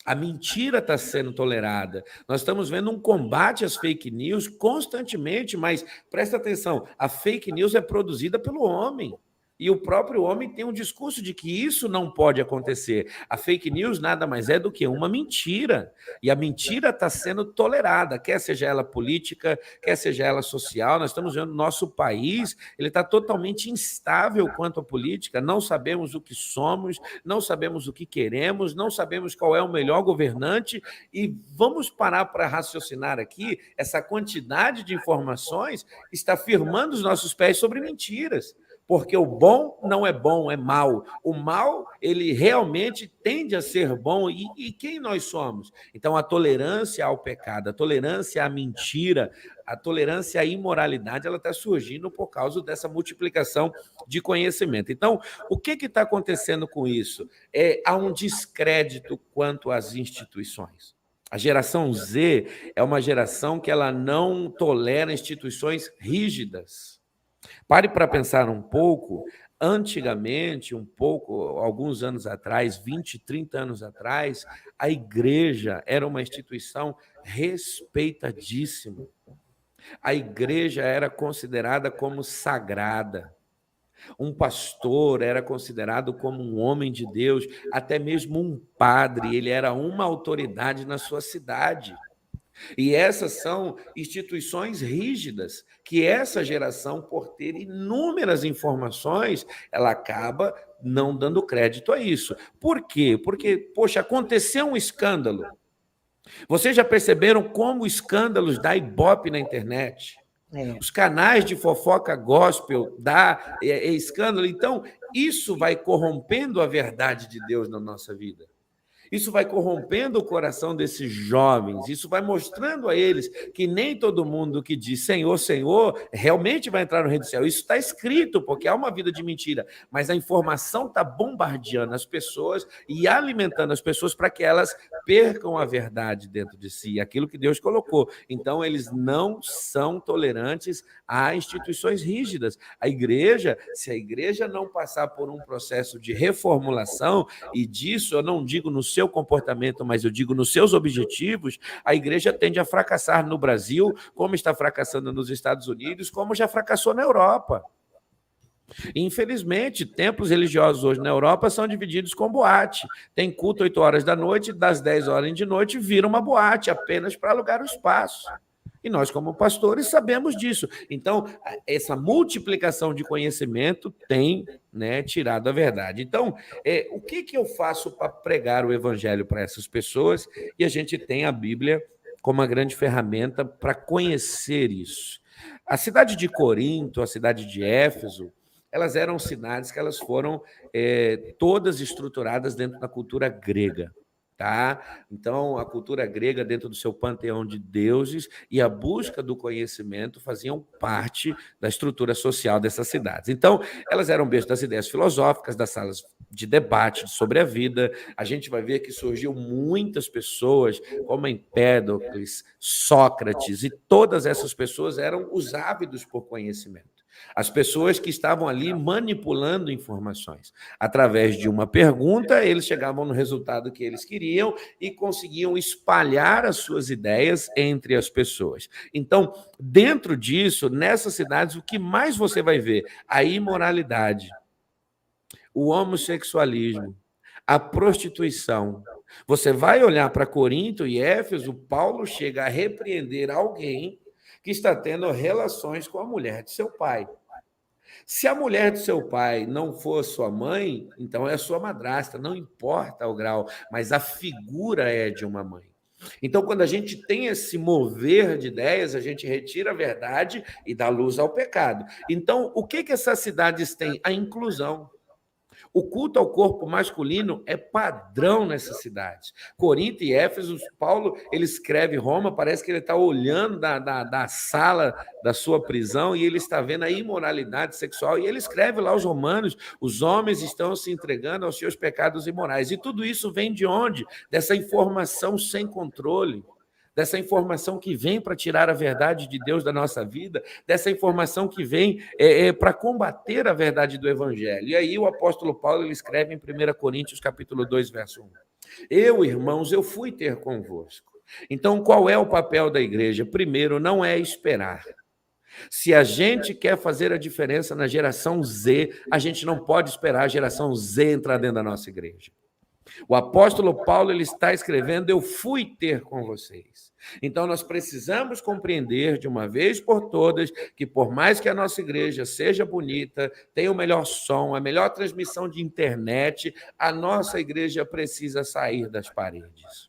A mentira está sendo tolerada. Nós estamos vendo um combate às fake news constantemente, mas presta atenção, a fake news é produzida pelo homem. E o próprio homem tem um discurso de que isso não pode acontecer. A fake news nada mais é do que uma mentira. E a mentira está sendo tolerada, quer seja ela política, quer seja ela social. Nós estamos vendo o nosso país, ele está totalmente instável quanto à política. Não sabemos o que somos, não sabemos o que queremos, não sabemos qual é o melhor governante. E vamos parar para raciocinar aqui, essa quantidade de informações está firmando os nossos pés sobre mentiras. Porque o bom não é bom, é mal. O mal, ele realmente tende a ser bom. E quem nós somos? Então, a tolerância ao pecado, a tolerância à mentira, a tolerância à imoralidade, ela está surgindo por causa dessa multiplicação de conhecimento. Então, o que está acontecendo com isso? Há um descrédito quanto às instituições. A geração Z é uma geração que ela não tolera instituições rígidas. Pare para pensar um pouco. Antigamente, alguns anos atrás, 20, 30 anos atrás, a igreja era uma instituição respeitadíssima. A igreja era considerada como sagrada. Um pastor era considerado como um homem de Deus, até mesmo um padre, ele era uma autoridade na sua cidade. E essas são instituições rígidas, que essa geração, por ter inúmeras informações, ela acaba não dando crédito a isso. Por quê? Porque, poxa, aconteceu um escândalo. Vocês já perceberam como escândalos dá ibope na internet? Os canais de fofoca gospel dá escândalo. Então, isso vai corrompendo a verdade de Deus na nossa vida. Isso vai corrompendo o coração desses jovens, isso vai mostrando a eles que nem todo mundo que diz Senhor, Senhor, realmente vai entrar no reino do céu. Isso está escrito, porque há uma vida de mentira, mas a informação está bombardeando as pessoas e alimentando as pessoas para que elas percam a verdade dentro de si, aquilo que Deus colocou. Então, eles não são tolerantes a instituições rígidas. A igreja, se a igreja não passar por um processo de reformulação, e disso eu não digo no seu comportamento, mas eu digo nos seus objetivos, a igreja tende a fracassar no Brasil, como está fracassando nos Estados Unidos, como já fracassou na Europa. Infelizmente, templos religiosos hoje na Europa são divididos com boate. Tem culto 8 horas da noite, das 10 horas de noite vira uma boate, apenas para alugar o espaço. E nós, como pastores, sabemos disso. Então, essa multiplicação de conhecimento tem tirado a verdade. Então, o que eu faço para pregar o evangelho para essas pessoas? E a gente tem a Bíblia como uma grande ferramenta para conhecer isso. A cidade de Corinto, a cidade de Éfeso, elas eram cidades que elas foram todas estruturadas dentro da cultura grega. Tá? Então, a cultura grega, dentro do seu panteão de deuses e a busca do conhecimento faziam parte da estrutura social dessas cidades. Então, elas eram berço das ideias filosóficas, das salas de debate sobre a vida. A gente vai ver que surgiu muitas pessoas, como Empédocles, Sócrates, e todas essas pessoas eram os ávidos por conhecimento. As pessoas que estavam ali manipulando informações. Através de uma pergunta, eles chegavam no resultado que eles queriam e conseguiam espalhar as suas ideias entre as pessoas. Então, dentro disso, nessas cidades, o que mais você vai ver? A imoralidade, o homossexualismo, a prostituição. Você vai olhar para Corinto e Éfeso, Paulo chega a repreender alguém que está tendo relações com a mulher de seu pai. Se a mulher de seu pai não for sua mãe, então é sua madrasta, não importa o grau, mas a figura é de uma mãe. Então, quando a gente tem esse mover de ideias, a gente retira a verdade e dá luz ao pecado. Então, o que essas cidades têm? A inclusão. O culto ao corpo masculino é padrão nessas cidades. Corinto e Éfeso, Paulo, ele escreve Roma, parece que ele está olhando da sala da sua prisão e ele está vendo a imoralidade sexual. E ele escreve lá aos romanos, os homens estão se entregando aos seus pecados imorais. E tudo isso vem de onde? Dessa informação sem controle. Dessa informação que vem para tirar a verdade de Deus da nossa vida, dessa informação que vem para combater a verdade do Evangelho. E aí o apóstolo Paulo ele escreve em 1 Coríntios, capítulo 2, verso 1. Eu, irmãos, eu fui ter convosco. Então, qual é o papel da igreja? Primeiro, não é esperar. Se a gente quer fazer a diferença na geração Z, a gente não pode esperar a geração Z entrar dentro da nossa igreja. O apóstolo Paulo ele está escrevendo: eu fui ter com vocês. Então nós precisamos compreender de uma vez por todas que por mais que a nossa igreja seja bonita, tenha o melhor som, a melhor transmissão de internet, a nossa igreja precisa sair das paredes.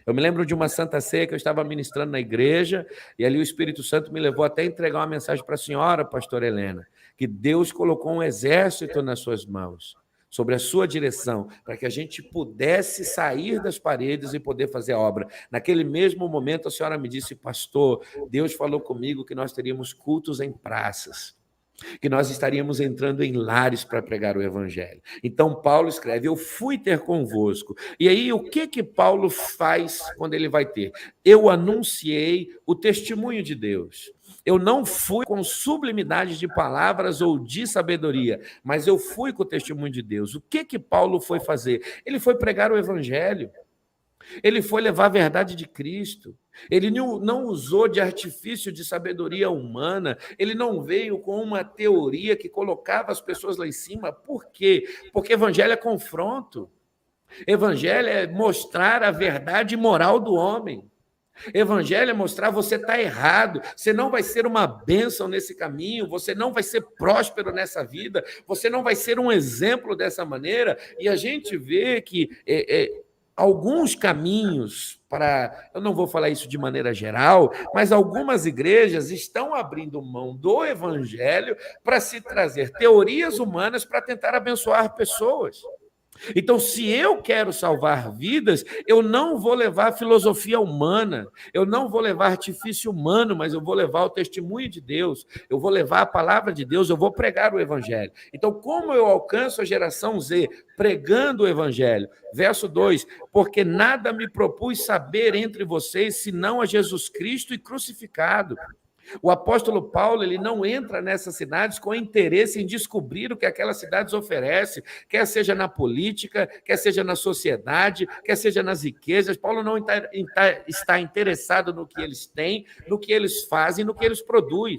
Eu me lembro de uma Santa Ceia que eu estava ministrando na igreja e ali o Espírito Santo me levou até a entregar uma mensagem para a senhora, pastora Helena, que Deus colocou um exército nas suas mãos, sobre a sua direção, para que a gente pudesse sair das paredes e poder fazer a obra. Naquele mesmo momento, a senhora me disse: pastor, Deus falou comigo que nós teríamos cultos em praças, que nós estaríamos entrando em lares para pregar o evangelho. Então Paulo escreve: eu fui ter convosco. E aí o que Paulo faz quando ele vai ter? Eu anunciei o testemunho de Deus. Eu não fui com sublimidade de palavras ou de sabedoria, mas eu fui com o testemunho de Deus. O que Paulo foi fazer? Ele foi pregar o evangelho. Ele foi levar a verdade de Cristo. Ele não usou de artifício de sabedoria humana. Ele não veio com uma teoria que colocava as pessoas lá em cima. Por quê? Porque evangelho é confronto. Evangelho é mostrar a verdade moral do homem. Evangelho é mostrar: você está errado, você não vai ser uma bênção nesse caminho, você não vai ser próspero nessa vida, você não vai ser um exemplo dessa maneira. E a gente vê que alguns caminhos para, eu não vou falar isso de maneira geral, mas algumas igrejas estão abrindo mão do evangelho para se trazer teorias humanas para tentar abençoar pessoas. Então, se eu quero salvar vidas, eu não vou levar filosofia humana, eu não vou levar artifício humano, mas eu vou levar o testemunho de Deus, eu vou levar a palavra de Deus, eu vou pregar o evangelho. Então, como eu alcanço a geração Z? Pregando o evangelho. Verso 2: porque nada me propus saber entre vocês, senão a Jesus Cristo e crucificado. O apóstolo Paulo ele não entra nessas cidades com interesse em descobrir o que aquelas cidades oferecem, quer seja na política, quer seja na sociedade, quer seja nas riquezas. Paulo não está interessado no que eles têm, no que eles fazem, no que eles produzem.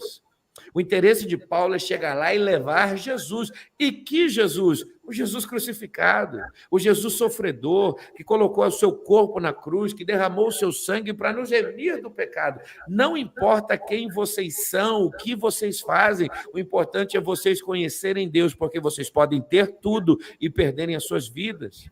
O interesse de Paulo é chegar lá e levar Jesus. E que Jesus? O Jesus crucificado, o Jesus sofredor, que colocou o seu corpo na cruz, que derramou o seu sangue para nos remir do pecado. Não importa quem vocês são, o que vocês fazem, o importante é vocês conhecerem Deus, porque vocês podem ter tudo e perderem as suas vidas.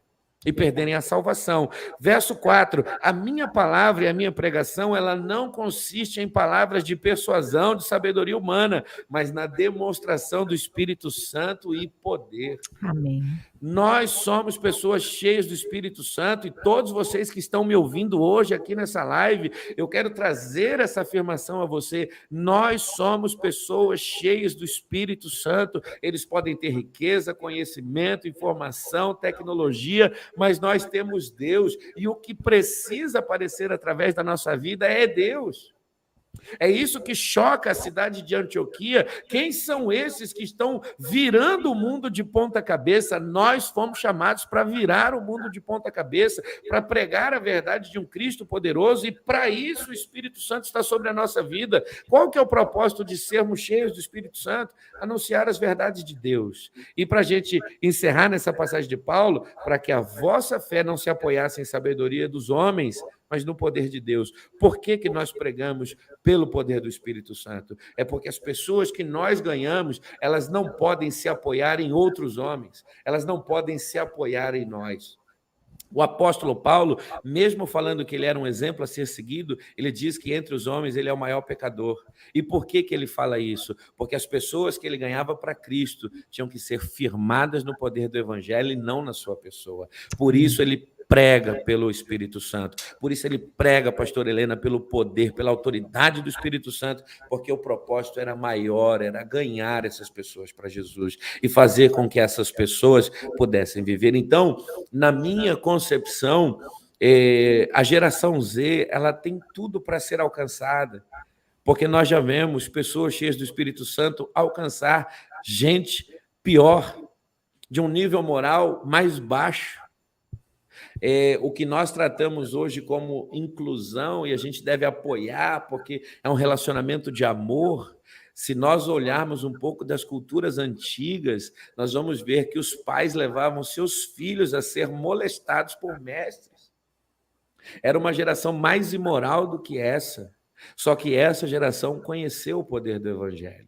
E perderem a salvação. Verso 4, a minha palavra e a minha pregação, ela não consiste em palavras de persuasão, de sabedoria humana, mas na demonstração do Espírito Santo e poder. Amém. Nós somos pessoas cheias do Espírito Santo e todos vocês que estão me ouvindo hoje aqui nessa live, eu quero trazer essa afirmação a você. Nós somos pessoas cheias do Espírito Santo. Eles podem ter riqueza, conhecimento, informação, tecnologia, mas nós temos Deus e o que precisa aparecer através da nossa vida é Deus. É isso que choca a cidade de Antioquia. Quem são esses que estão virando o mundo de ponta cabeça? Nós fomos chamados para virar o mundo de ponta cabeça, para pregar a verdade de um Cristo poderoso, e para isso o Espírito Santo está sobre a nossa vida. Qual que é o propósito de sermos cheios do Espírito Santo? Anunciar as verdades de Deus. E para a gente encerrar nessa passagem de Paulo, para que a vossa fé não se apoiasse em sabedoria dos homens, mas no poder de Deus. Por que nós pregamos pelo poder do Espírito Santo? É porque as pessoas que nós ganhamos, elas não podem se apoiar em outros homens, elas não podem se apoiar em nós. O apóstolo Paulo, mesmo falando que ele era um exemplo a ser seguido, ele diz que entre os homens ele é o maior pecador. E por que ele fala isso? Porque as pessoas que ele ganhava para Cristo tinham que ser firmadas no poder do evangelho e não na sua pessoa. Por isso ele prega pelo Espírito Santo. Por isso ele prega, pastor Helena, pelo poder, pela autoridade do Espírito Santo, porque o propósito era maior, era ganhar essas pessoas para Jesus e fazer com que essas pessoas pudessem viver. Então, na minha concepção, a geração Z, ela tem tudo para ser alcançada, porque nós já vemos pessoas cheias do Espírito Santo alcançar gente pior, de um nível moral mais baixo. O que nós tratamos hoje como inclusão, e a gente deve apoiar, porque é um relacionamento de amor, Se nós olharmos um pouco das culturas antigas, nós vamos ver que os pais levavam seus filhos a ser molestados por mestres. Era uma geração mais imoral do que essa. Só que essa geração conheceu o poder do Evangelho.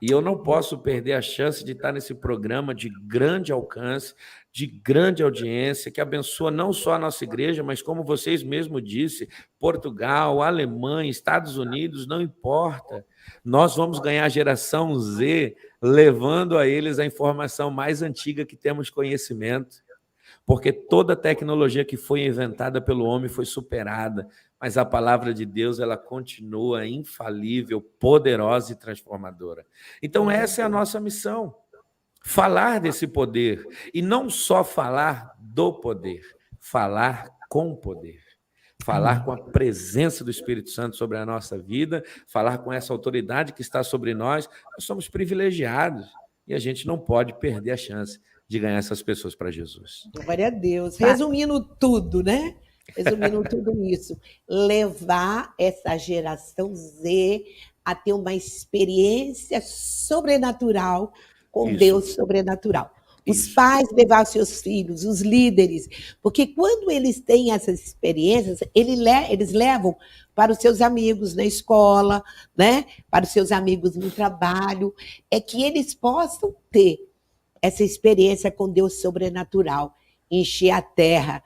E eu não posso perder a chance de estar nesse programa de grande alcance, de grande audiência, que abençoa não só a nossa igreja, mas como vocês mesmos disse, Portugal, Alemanha, Estados Unidos, não importa. Nós vamos ganhar a geração Z, levando a eles a informação mais antiga que temos conhecimento. Porque toda tecnologia que foi inventada pelo homem foi superada, mas a palavra de Deus, ela continua infalível, poderosa e transformadora. Então essa é a nossa missão, falar desse poder, e não só falar do poder, falar com poder. Falar com a presença do Espírito Santo sobre a nossa vida, falar com essa autoridade que está sobre nós. Nós somos privilegiados e a gente não pode perder a chance de ganhar essas pessoas para Jesus. Glória a Deus. Resumindo tudo, né? Resumindo tudo isso, levar essa geração Z a ter uma experiência sobrenatural com Isso. Deus sobrenatural. Os Isso. pais levar seus filhos, os líderes, porque quando eles têm essas experiências, eles levam para os seus amigos na escola, né? Para os seus amigos no trabalho, é que eles possam ter essa experiência com Deus sobrenatural, encher a terra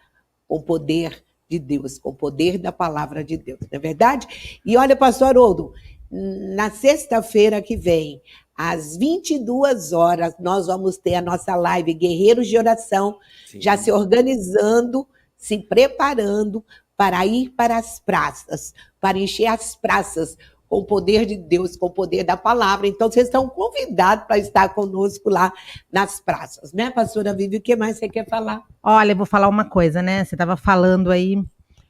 com o poder de Deus, com o poder da palavra de Deus, não é verdade? E olha, pastor Haroldo, na sexta-feira que vem, às 22 horas, nós vamos ter a nossa live Guerreiros de Oração, Sim. já se organizando, se preparando para ir para as praças, para encher as praças com o poder de Deus, com o poder da palavra. Então, vocês estão convidados para estar conosco lá nas praças, né, pastora Vivi? O que mais você quer falar? Olha, eu vou falar uma coisa, né? Você estava falando aí,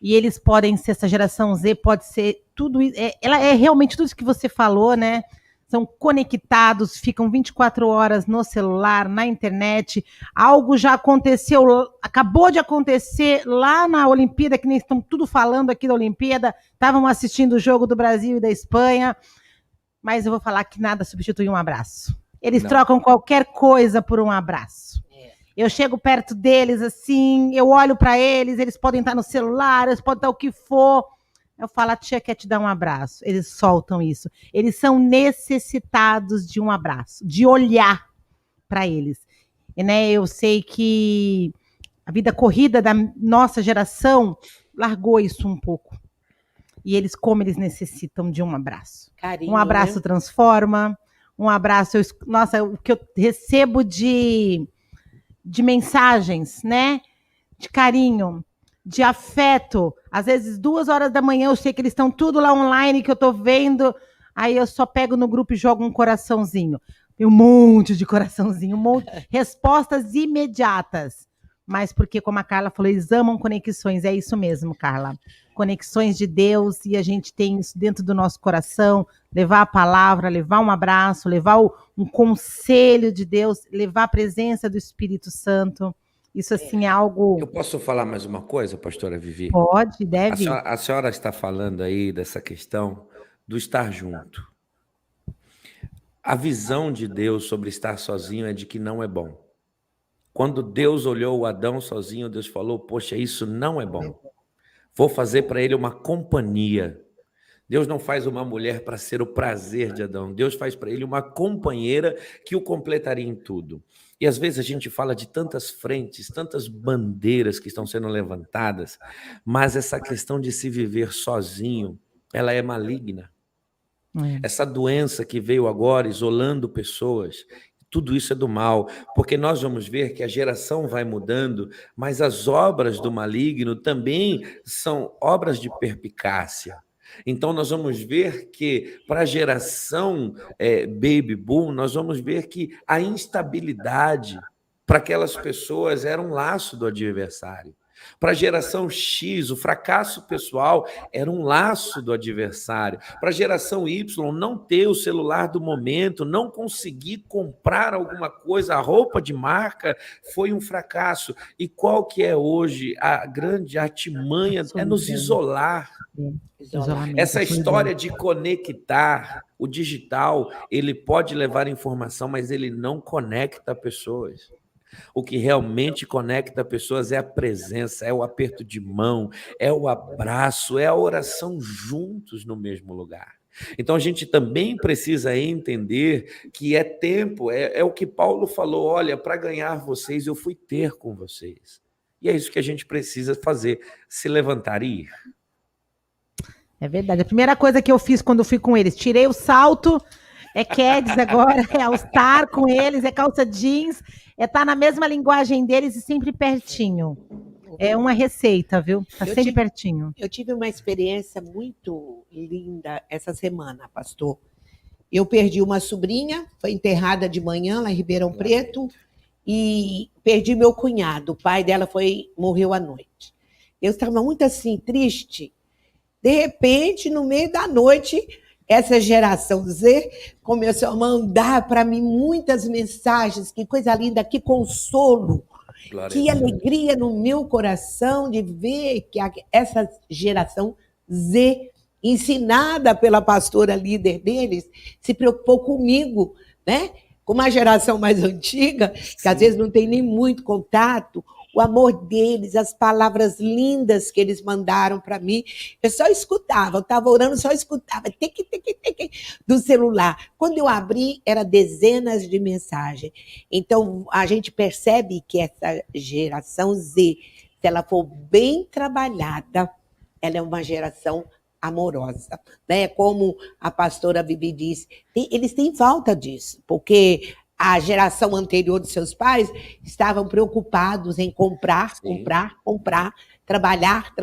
e eles podem ser, essa geração Z pode ser tudo isso. Ela é realmente tudo isso que você falou, né? São conectados, ficam 24 horas no celular, na internet. Algo já aconteceu, acabou de acontecer lá na Olimpíada, que nem estão tudo falando aqui da Olimpíada, estavam assistindo o jogo do Brasil e da Espanha, mas eu vou falar que nada substitui um abraço. Eles trocam qualquer coisa por um abraço. Eu chego perto deles, assim, eu olho para eles, eles podem estar no celular, eles podem estar o que for. Eu falo, a tia quer te dar um abraço. Eles soltam isso. Eles são necessitados de um abraço, de olhar para eles. E, né, eu sei que a vida corrida da nossa geração largou isso um pouco. E eles, como eles necessitam de um abraço. Carinho, um abraço, né? Transforma. Um abraço. Nossa, o que eu recebo de mensagens, né? De carinho, de afeto. Às vezes, 2 horas da manhã, eu sei que eles estão tudo lá online, que eu tô vendo. Aí eu só pego no grupo e jogo um coraçãozinho. Tem um monte de coraçãozinho, um monte. Respostas imediatas. Mas porque, como a Carla falou, eles amam conexões. É isso mesmo, Carla. Conexões de Deus, e a gente tem isso dentro do nosso coração. Levar a palavra, levar um abraço, levar um conselho de Deus, levar a presença do Espírito Santo. Isso, assim, é algo... Eu posso falar mais uma coisa, pastora Vivi? Pode, deve. A senhora está falando aí dessa questão do estar junto. A visão de Deus sobre estar sozinho é de que não é bom. Quando Deus olhou o Adão sozinho, Deus falou, poxa, isso não é bom. Vou fazer para ele uma companhia. Deus não faz uma mulher para ser o prazer de Adão. Deus faz para ele uma companheira que o completaria em tudo. E às vezes a gente fala de tantas frentes, tantas bandeiras que estão sendo levantadas, mas essa questão de se viver sozinho, ela é maligna. Essa doença que veio agora, isolando pessoas, tudo isso é do mal, porque nós vamos ver que a geração vai mudando, mas as obras do maligno também são obras de perspicácia. Então, nós vamos ver que, para a geração Baby Boom, nós vamos ver que a instabilidade para aquelas pessoas era um laço do adversário. Para a geração X, o fracasso pessoal era um laço do adversário. Para a geração Y, não ter o celular do momento, não conseguir comprar alguma coisa, a roupa de marca, foi um fracasso. E qual que é hoje a grande artimanha? É nos isolar. Isolamento, Essa solidão. história de conectar, o digital, ele pode levar informação, mas ele não conecta pessoas. O que realmente conecta pessoas é a presença, é o aperto de mão, é o abraço, é a oração juntos no mesmo lugar. Então a gente também precisa entender que é tempo, é o que Paulo falou: olha, para ganhar vocês, eu fui ter com vocês. E é isso que a gente precisa fazer, se levantar e ir. É verdade. A primeira coisa que eu fiz quando fui com eles, tirei o salto, é Keds agora, é All-Star com eles, é calça jeans, é estar na mesma linguagem deles e sempre pertinho. É uma receita, viu? Tá sempre pertinho. Eu tive uma experiência muito linda essa semana, pastor. Eu perdi uma sobrinha, foi enterrada de manhã lá em Ribeirão Preto, e perdi meu cunhado, o pai dela morreu à noite. Eu estava muito assim, triste. De repente, no meio da noite, essa geração Z começou a mandar para mim muitas mensagens, que coisa linda, que consolo, que alegria no meu coração de ver que essa geração Z, ensinada pela pastora líder deles, se preocupou comigo, né? Com uma geração mais antiga, que às vezes não tem nem muito contato, o amor deles, as palavras lindas que eles mandaram para mim, eu só escutava, eu estava orando, só escutava, do celular. Quando eu abri, era dezenas de mensagens. Então, a gente percebe que essa geração Z, se ela for bem trabalhada, ela é uma geração amorosa, né? Como a pastora Bibi disse, eles têm falta disso, porque a geração anterior dos seus pais estavam preocupados em comprar, trabalhar,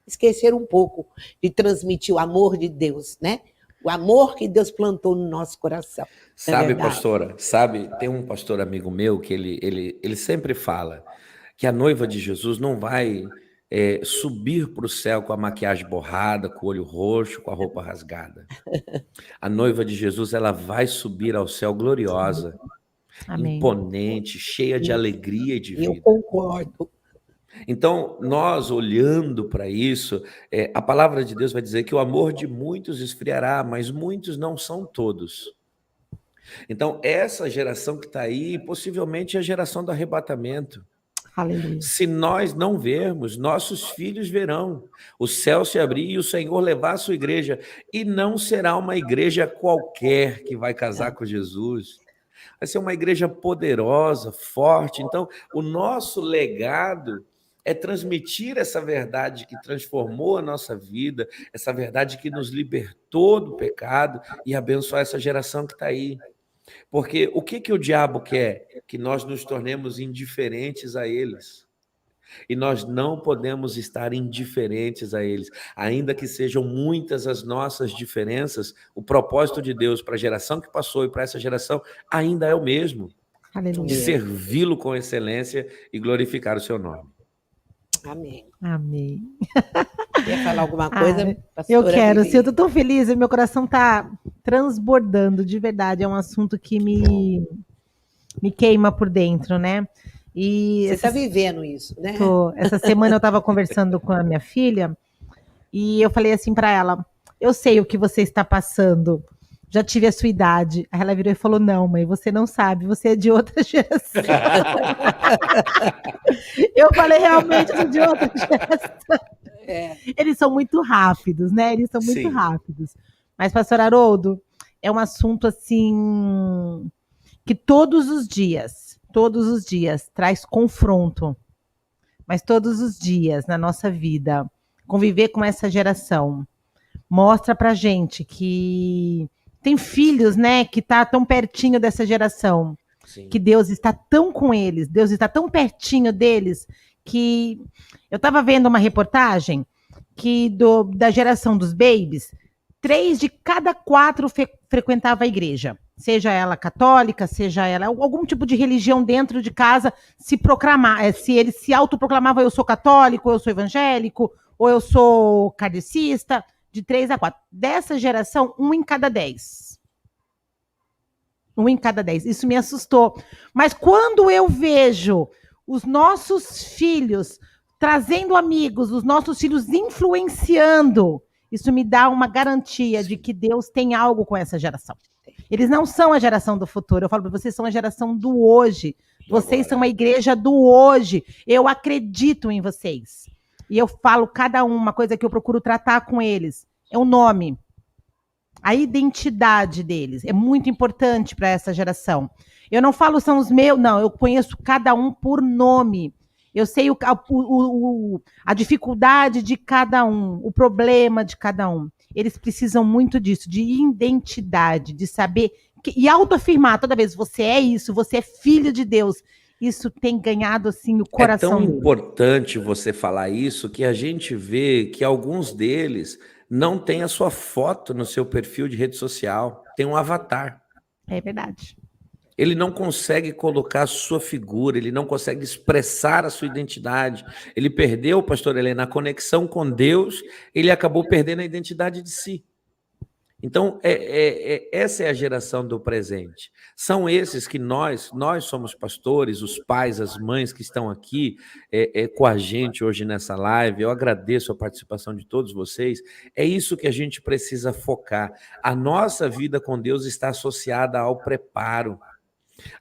esqueceram um pouco de transmitir o amor de Deus, né? O amor que Deus plantou no nosso coração. Sabe, pastora, tem um pastor amigo meu que ele sempre fala que a noiva de Jesus não vai subir para o céu com a maquiagem borrada, com o olho roxo, com a roupa rasgada. A noiva de Jesus, ela vai subir ao céu gloriosa, Amém. Imponente, cheia de alegria e de vida. Eu concordo. Então, nós olhando para isso, a palavra de Deus vai dizer que o amor de muitos esfriará, mas muitos não são todos. Então, essa geração que está aí, possivelmente é a geração do arrebatamento. Aleluia. Se nós não vermos, nossos filhos verão o céu se abrir e o Senhor levar a sua igreja. E não será uma igreja qualquer que vai casar com Jesus. Vai ser uma igreja poderosa, forte. Então, o nosso legado é transmitir essa verdade que transformou a nossa vida, essa verdade que nos libertou do pecado e abençoar essa geração que está aí. Porque o que o diabo quer? Que nós nos tornemos indiferentes a eles. E nós não podemos estar indiferentes a eles. Ainda que sejam muitas as nossas diferenças, o propósito de Deus para a geração que passou e para essa geração ainda é o mesmo. Aleluia. De servi-lo com excelência e glorificar o seu nome. Amém. Amém. Quer falar alguma coisa? Eu quero, eu tô tão feliz, meu coração tá transbordando, de verdade, é um assunto que me queima por dentro, né? E você está vivendo isso, né? Essa semana eu estava conversando com a minha filha e eu falei assim para ela, eu sei o que você está passando, já tive a sua idade. Aí ela virou e falou, não, mãe, você não sabe, você é de outra geração. Eu falei, realmente, eu sou de outra geração. Eles são muito rápidos, né? Eles são muito rápidos. Mas, pastor Haroldo, é um assunto assim que todos os dias traz confronto. Mas todos os dias na nossa vida, conviver com essa geração mostra pra gente que tem filhos, né, que tá tão pertinho dessa geração. Sim. Que Deus está tão com eles, Deus está tão pertinho deles, que eu estava vendo uma reportagem que da geração dos babies, 3 de cada 4 frequentava a igreja, seja ela católica, seja ela algum tipo de religião dentro de casa, se ele se autoproclamava, eu sou católico, eu sou evangélico, ou eu sou kardecista, de 3 a 4. Dessa geração, 1 em cada 10. 1 em cada 10. Isso me assustou. Mas quando eu vejo os nossos filhos trazendo amigos, os nossos filhos influenciando, isso me dá uma garantia de que Deus tem algo com essa geração. Eles não são a geração do futuro. Eu falo para vocês, são a geração do hoje. Vocês são a igreja do hoje. Eu acredito em vocês. E eu falo cada uma coisa que eu procuro tratar com eles. É o nome. A identidade deles. É muito importante para essa geração. Eu não falo são os meus, não. Eu conheço cada um por nome. Eu sei a dificuldade de cada um, o problema de cada um. Eles precisam muito disso, de identidade, de saber e autoafirmar toda vez, você é isso, você é filho de Deus. Isso tem ganhado, assim, o coração. É tão importante você falar isso que a gente vê que alguns deles não têm a sua foto no seu perfil de rede social, tem um avatar. É verdade. Ele não consegue colocar a sua figura, ele não consegue expressar a sua identidade. Ele perdeu, pastor Helena, a conexão com Deus, ele acabou perdendo a identidade de si. Então, essa é a geração do presente. São esses que nós somos pastores, os pais, as mães que estão aqui com a gente hoje nessa live. Eu agradeço a participação de todos vocês. É isso que a gente precisa focar. A nossa vida com Deus está associada ao preparo.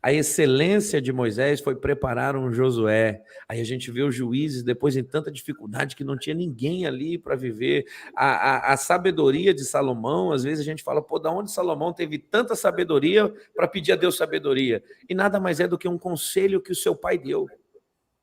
A excelência de Moisés foi preparar um Josué. Aí a gente vê os juízes depois em tanta dificuldade que não tinha ninguém ali para viver. A sabedoria de Salomão, às vezes a gente fala, pô, da onde Salomão teve tanta sabedoria para pedir a Deus sabedoria? E nada mais é do que um conselho que o seu pai deu.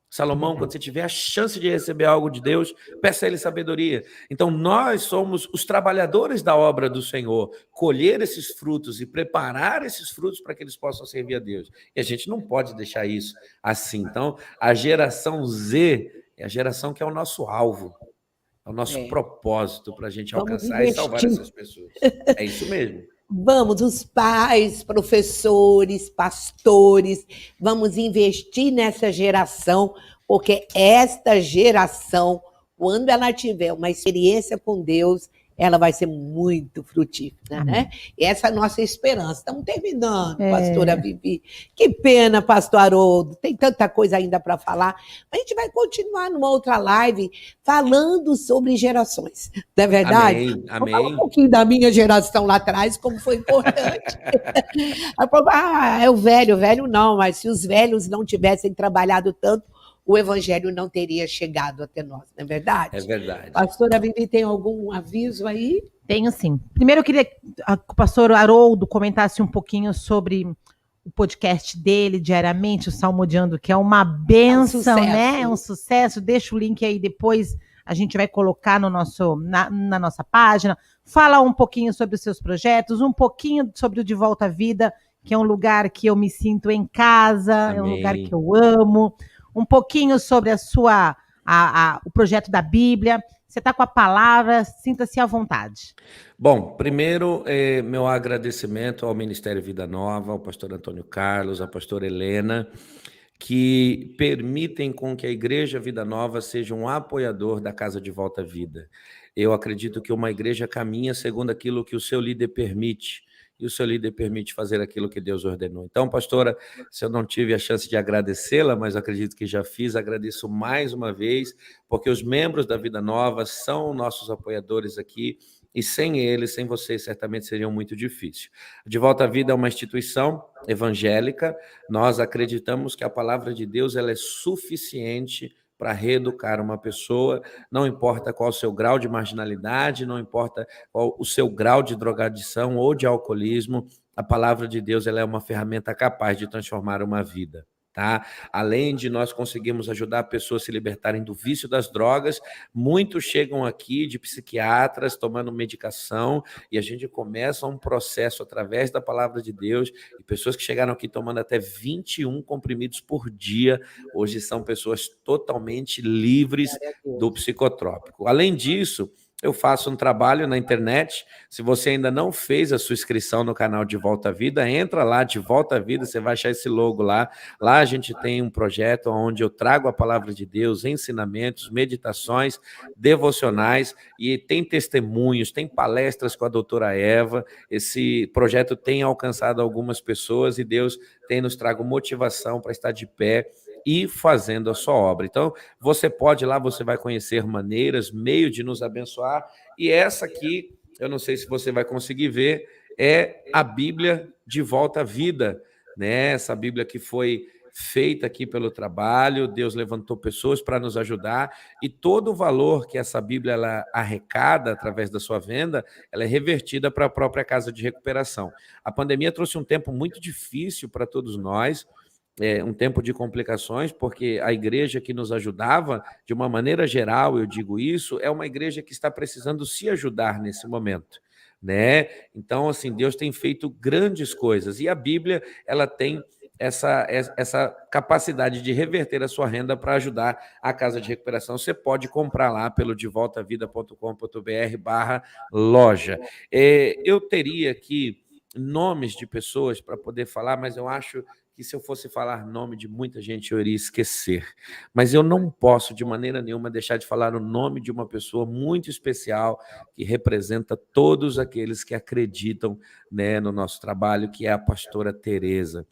Salomão, quando você tiver a chance de receber algo de Deus, peça a ele sabedoria. Então, nós somos os trabalhadores da obra do Senhor, colher esses frutos e preparar esses frutos para que eles possam servir a Deus. E a gente não pode deixar isso assim. Então, a geração Z é a geração que é o nosso alvo, é o nosso propósito para a gente alcançar e salvar essas pessoas. É isso mesmo. Vamos, os pais, professores, pastores, vamos investir nessa geração, porque esta geração, quando ela tiver uma experiência com Deus, ela vai ser muito frutífera, né? E essa é a nossa esperança. Estamos terminando, pastora Vivi. Que pena, pastor Haroldo, tem tanta coisa ainda para falar. A gente vai continuar numa outra live falando sobre gerações, não é verdade? Amém. Vou falar um pouquinho da minha geração lá atrás, como foi importante. É o velho não, mas se os velhos não tivessem trabalhado tanto, o evangelho não teria chegado até nós, não é verdade? É verdade. Pastora Vivi, tem algum aviso aí? Tenho sim. Primeiro eu queria que o pastor Haroldo comentasse um pouquinho sobre o podcast dele diariamente, o Salmodiando, que é uma bênção, né? É um sucesso. Deixa o link aí depois, a gente vai colocar no na nossa página. Fala um pouquinho sobre os seus projetos, um pouquinho sobre o De Volta à Vida, que é um lugar que eu me sinto em casa, Amém. É um lugar que eu amo. Um pouquinho sobre o projeto da Bíblia. Você está com a palavra, sinta-se à vontade. Bom, primeiro, meu agradecimento ao Ministério Vida Nova, ao pastor Antônio Carlos, à pastora Helena, que permitem com que a Igreja Vida Nova seja um apoiador da Casa de Volta à Vida. Eu acredito que uma igreja caminha segundo aquilo que o seu líder permite. E o seu líder permite fazer aquilo que Deus ordenou. Então, pastora, se eu não tive a chance de agradecê-la, mas acredito que já fiz, agradeço mais uma vez, porque os membros da Vida Nova são nossos apoiadores aqui, e sem eles, sem vocês, certamente seria muito difícil. De Volta à Vida é uma instituição evangélica, nós acreditamos que a palavra de Deus ela é suficiente para reeducar uma pessoa, não importa qual o seu grau de marginalidade, não importa qual o seu grau de drogadição ou de alcoolismo, a palavra de Deus ela é uma ferramenta capaz de transformar uma vida. Tá? Além de nós conseguirmos ajudar pessoas a se libertarem do vício das drogas, muitos chegam aqui de psiquiatras tomando medicação e a gente começa um processo através da palavra de Deus e pessoas que chegaram aqui tomando até 21 comprimidos por dia, hoje são pessoas totalmente livres do psicotrópico. Além disso, eu faço um trabalho na internet. Se você ainda não fez a sua inscrição no canal De Volta à Vida, entra lá, De Volta à Vida, você vai achar esse logo lá. Lá a gente tem um projeto onde eu trago a palavra de Deus, ensinamentos, meditações, devocionais, e tem testemunhos, tem palestras com a doutora Eva. Esse projeto tem alcançado algumas pessoas e Deus tem nos trago motivação para estar de pé e fazendo a sua obra. Então, você pode ir lá, você vai conhecer maneiras, meio de nos abençoar, e essa aqui, eu não sei se você vai conseguir ver, é a Bíblia de Volta à Vida, né? Essa Bíblia que foi feita aqui pelo trabalho, Deus levantou pessoas para nos ajudar, e todo o valor que essa Bíblia ela arrecada através da sua venda, ela é revertida para a própria casa de recuperação. A pandemia trouxe um tempo muito difícil para todos nós, um tempo de complicações, porque a igreja que nos ajudava, de uma maneira geral, eu digo isso, é uma igreja que está precisando se ajudar nesse momento, né? Então, assim, Deus tem feito grandes coisas, e a Bíblia, ela tem essa capacidade de reverter a sua renda para ajudar a casa de recuperação. Você pode comprar lá pelo devoltavida.com.br/loja. Eu teria aqui nomes de pessoas para poder falar, mas eu acho que se eu fosse falar nome de muita gente, eu iria esquecer. Mas eu não posso, de maneira nenhuma, deixar de falar o nome de uma pessoa muito especial que representa todos aqueles que acreditam, né, no nosso trabalho, que é a pastora Tereza.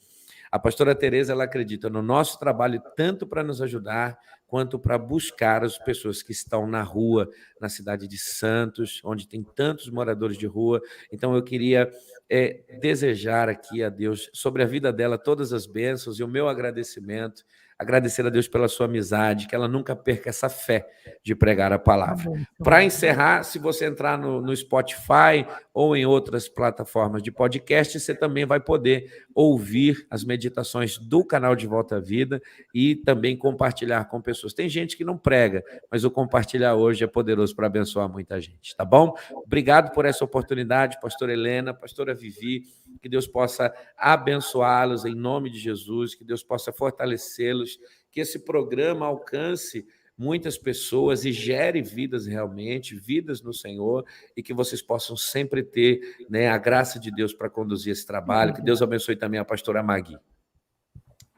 A pastora Tereza, ela acredita no nosso trabalho tanto para nos ajudar quanto para buscar as pessoas que estão na rua, na cidade de Santos, onde tem tantos moradores de rua. Então, eu queria desejar aqui a Deus, sobre a vida dela, todas as bênçãos e o meu agradecimento, agradecer a Deus pela sua amizade, que ela nunca perca essa fé de pregar a palavra. Para encerrar, se você entrar no Spotify ou em outras plataformas de podcast, você também vai poder ouvir as meditações do canal de Volta à Vida e também compartilhar com pessoas. Tem gente que não prega, mas o compartilhar hoje é poderoso para abençoar muita gente, tá bom? Obrigado por essa oportunidade, pastora Helena, pastora Vivi, que Deus possa abençoá-los em nome de Jesus, que Deus possa fortalecê-los, que esse programa alcance muitas pessoas e gere vidas realmente, vidas no Senhor, e que vocês possam sempre ter, né, a graça de Deus para conduzir esse trabalho. Que Deus abençoe também a pastora Magui.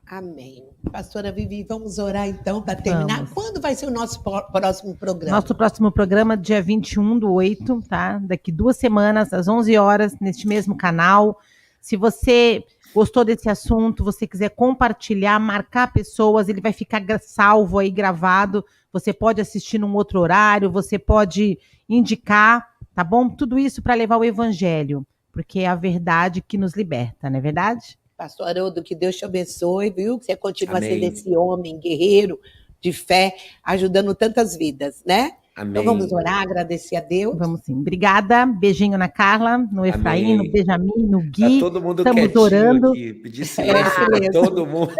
Amém. Pastora Vivi, vamos orar então para terminar. Vamos. Quando vai ser o nosso próximo programa? Nosso próximo programa, dia 21/8, tá? Daqui 2 semanas, às 11 horas, neste mesmo canal. Se você gostou desse assunto, você quiser compartilhar, marcar pessoas, ele vai ficar salvo aí, gravado. Você pode assistir num outro horário, você pode indicar, tá bom? Tudo isso para levar o evangelho, porque é a verdade que nos liberta, não é verdade? Pastor Haroldo, que Deus te abençoe, viu? Que você continua sendo esse homem guerreiro de fé, ajudando tantas vidas, né? Amém. Então vamos orar, agradecer a Deus. Vamos sim. Obrigada. Beijinho na Carla, no Efraim, Amém. no Benjamin, no Gui. Tá todo mundo estamos orando aqui. Pedir silêncio para todo mundo.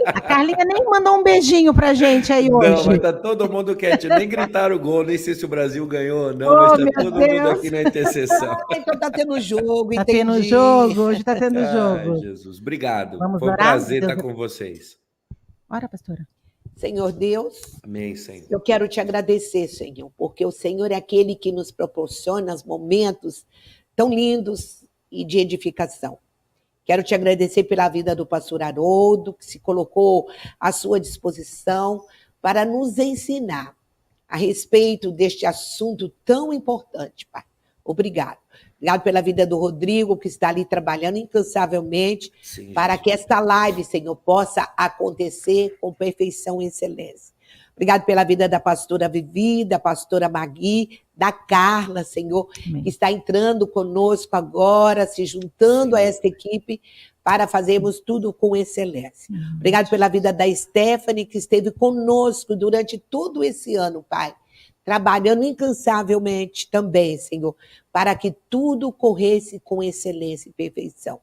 A Carlinha nem mandou um beijinho pra gente aí hoje. Não, mas tá todo mundo quietinho. Nem gritaram o gol, nem sei se o Brasil ganhou ou não, mas tá todo mundo aqui na intercessão. Então tá tendo jogo, tá entendi. Tendo jogo, hoje tá tendo jogo. Ai, Jesus, obrigado. Vamos Foi um orar? prazer Deus... estar com vocês. Ora, pastora. Senhor Deus, amém, Senhor. Eu quero te agradecer, Senhor, porque o Senhor é aquele que nos proporciona os momentos tão lindos e de edificação. Quero te agradecer pela vida do pastor Haroldo, que se colocou à sua disposição para nos ensinar a respeito deste assunto tão importante, Pai. Obrigado. Obrigado pela vida do Rodrigo, que está ali trabalhando incansavelmente. Sim, para que esta live, Senhor, possa acontecer com perfeição e excelência. Obrigado pela vida da pastora Vivi, da pastora Magui, da Carla, Senhor, amém, que está entrando conosco agora, se juntando, sim, a esta equipe para fazermos tudo com excelência. Obrigado pela vida da Stephanie, que esteve conosco durante todo esse ano, Pai, trabalhando incansavelmente também, Senhor, para que tudo corresse com excelência e perfeição.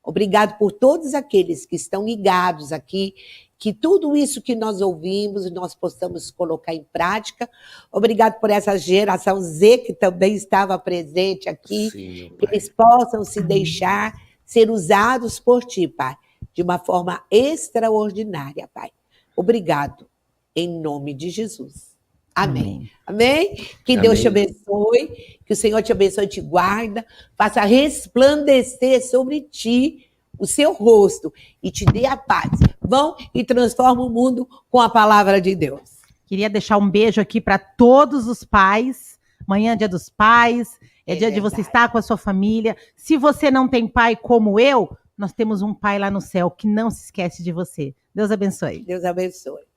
Obrigado por todos aqueles que estão ligados aqui, que tudo isso que nós ouvimos, nós possamos colocar em prática. Obrigado por essa geração Z que também estava presente aqui, sim, que eles possam se deixar ser usados por Ti, Pai, de uma forma extraordinária, Pai. Obrigado, em nome de Jesus. Amém. Amém? Que amém. Deus te abençoe, que o Senhor te abençoe e te guarda, faça resplandecer sobre ti o seu rosto e te dê a paz. Vão e transforma o mundo com a palavra de Deus. Queria deixar um beijo aqui para todos os pais. Amanhã é dia dos pais, é dia verdade. De você estar com a sua família. Se você não tem pai como eu, nós temos um pai lá no céu que não se esquece de você. Deus abençoe. Deus abençoe.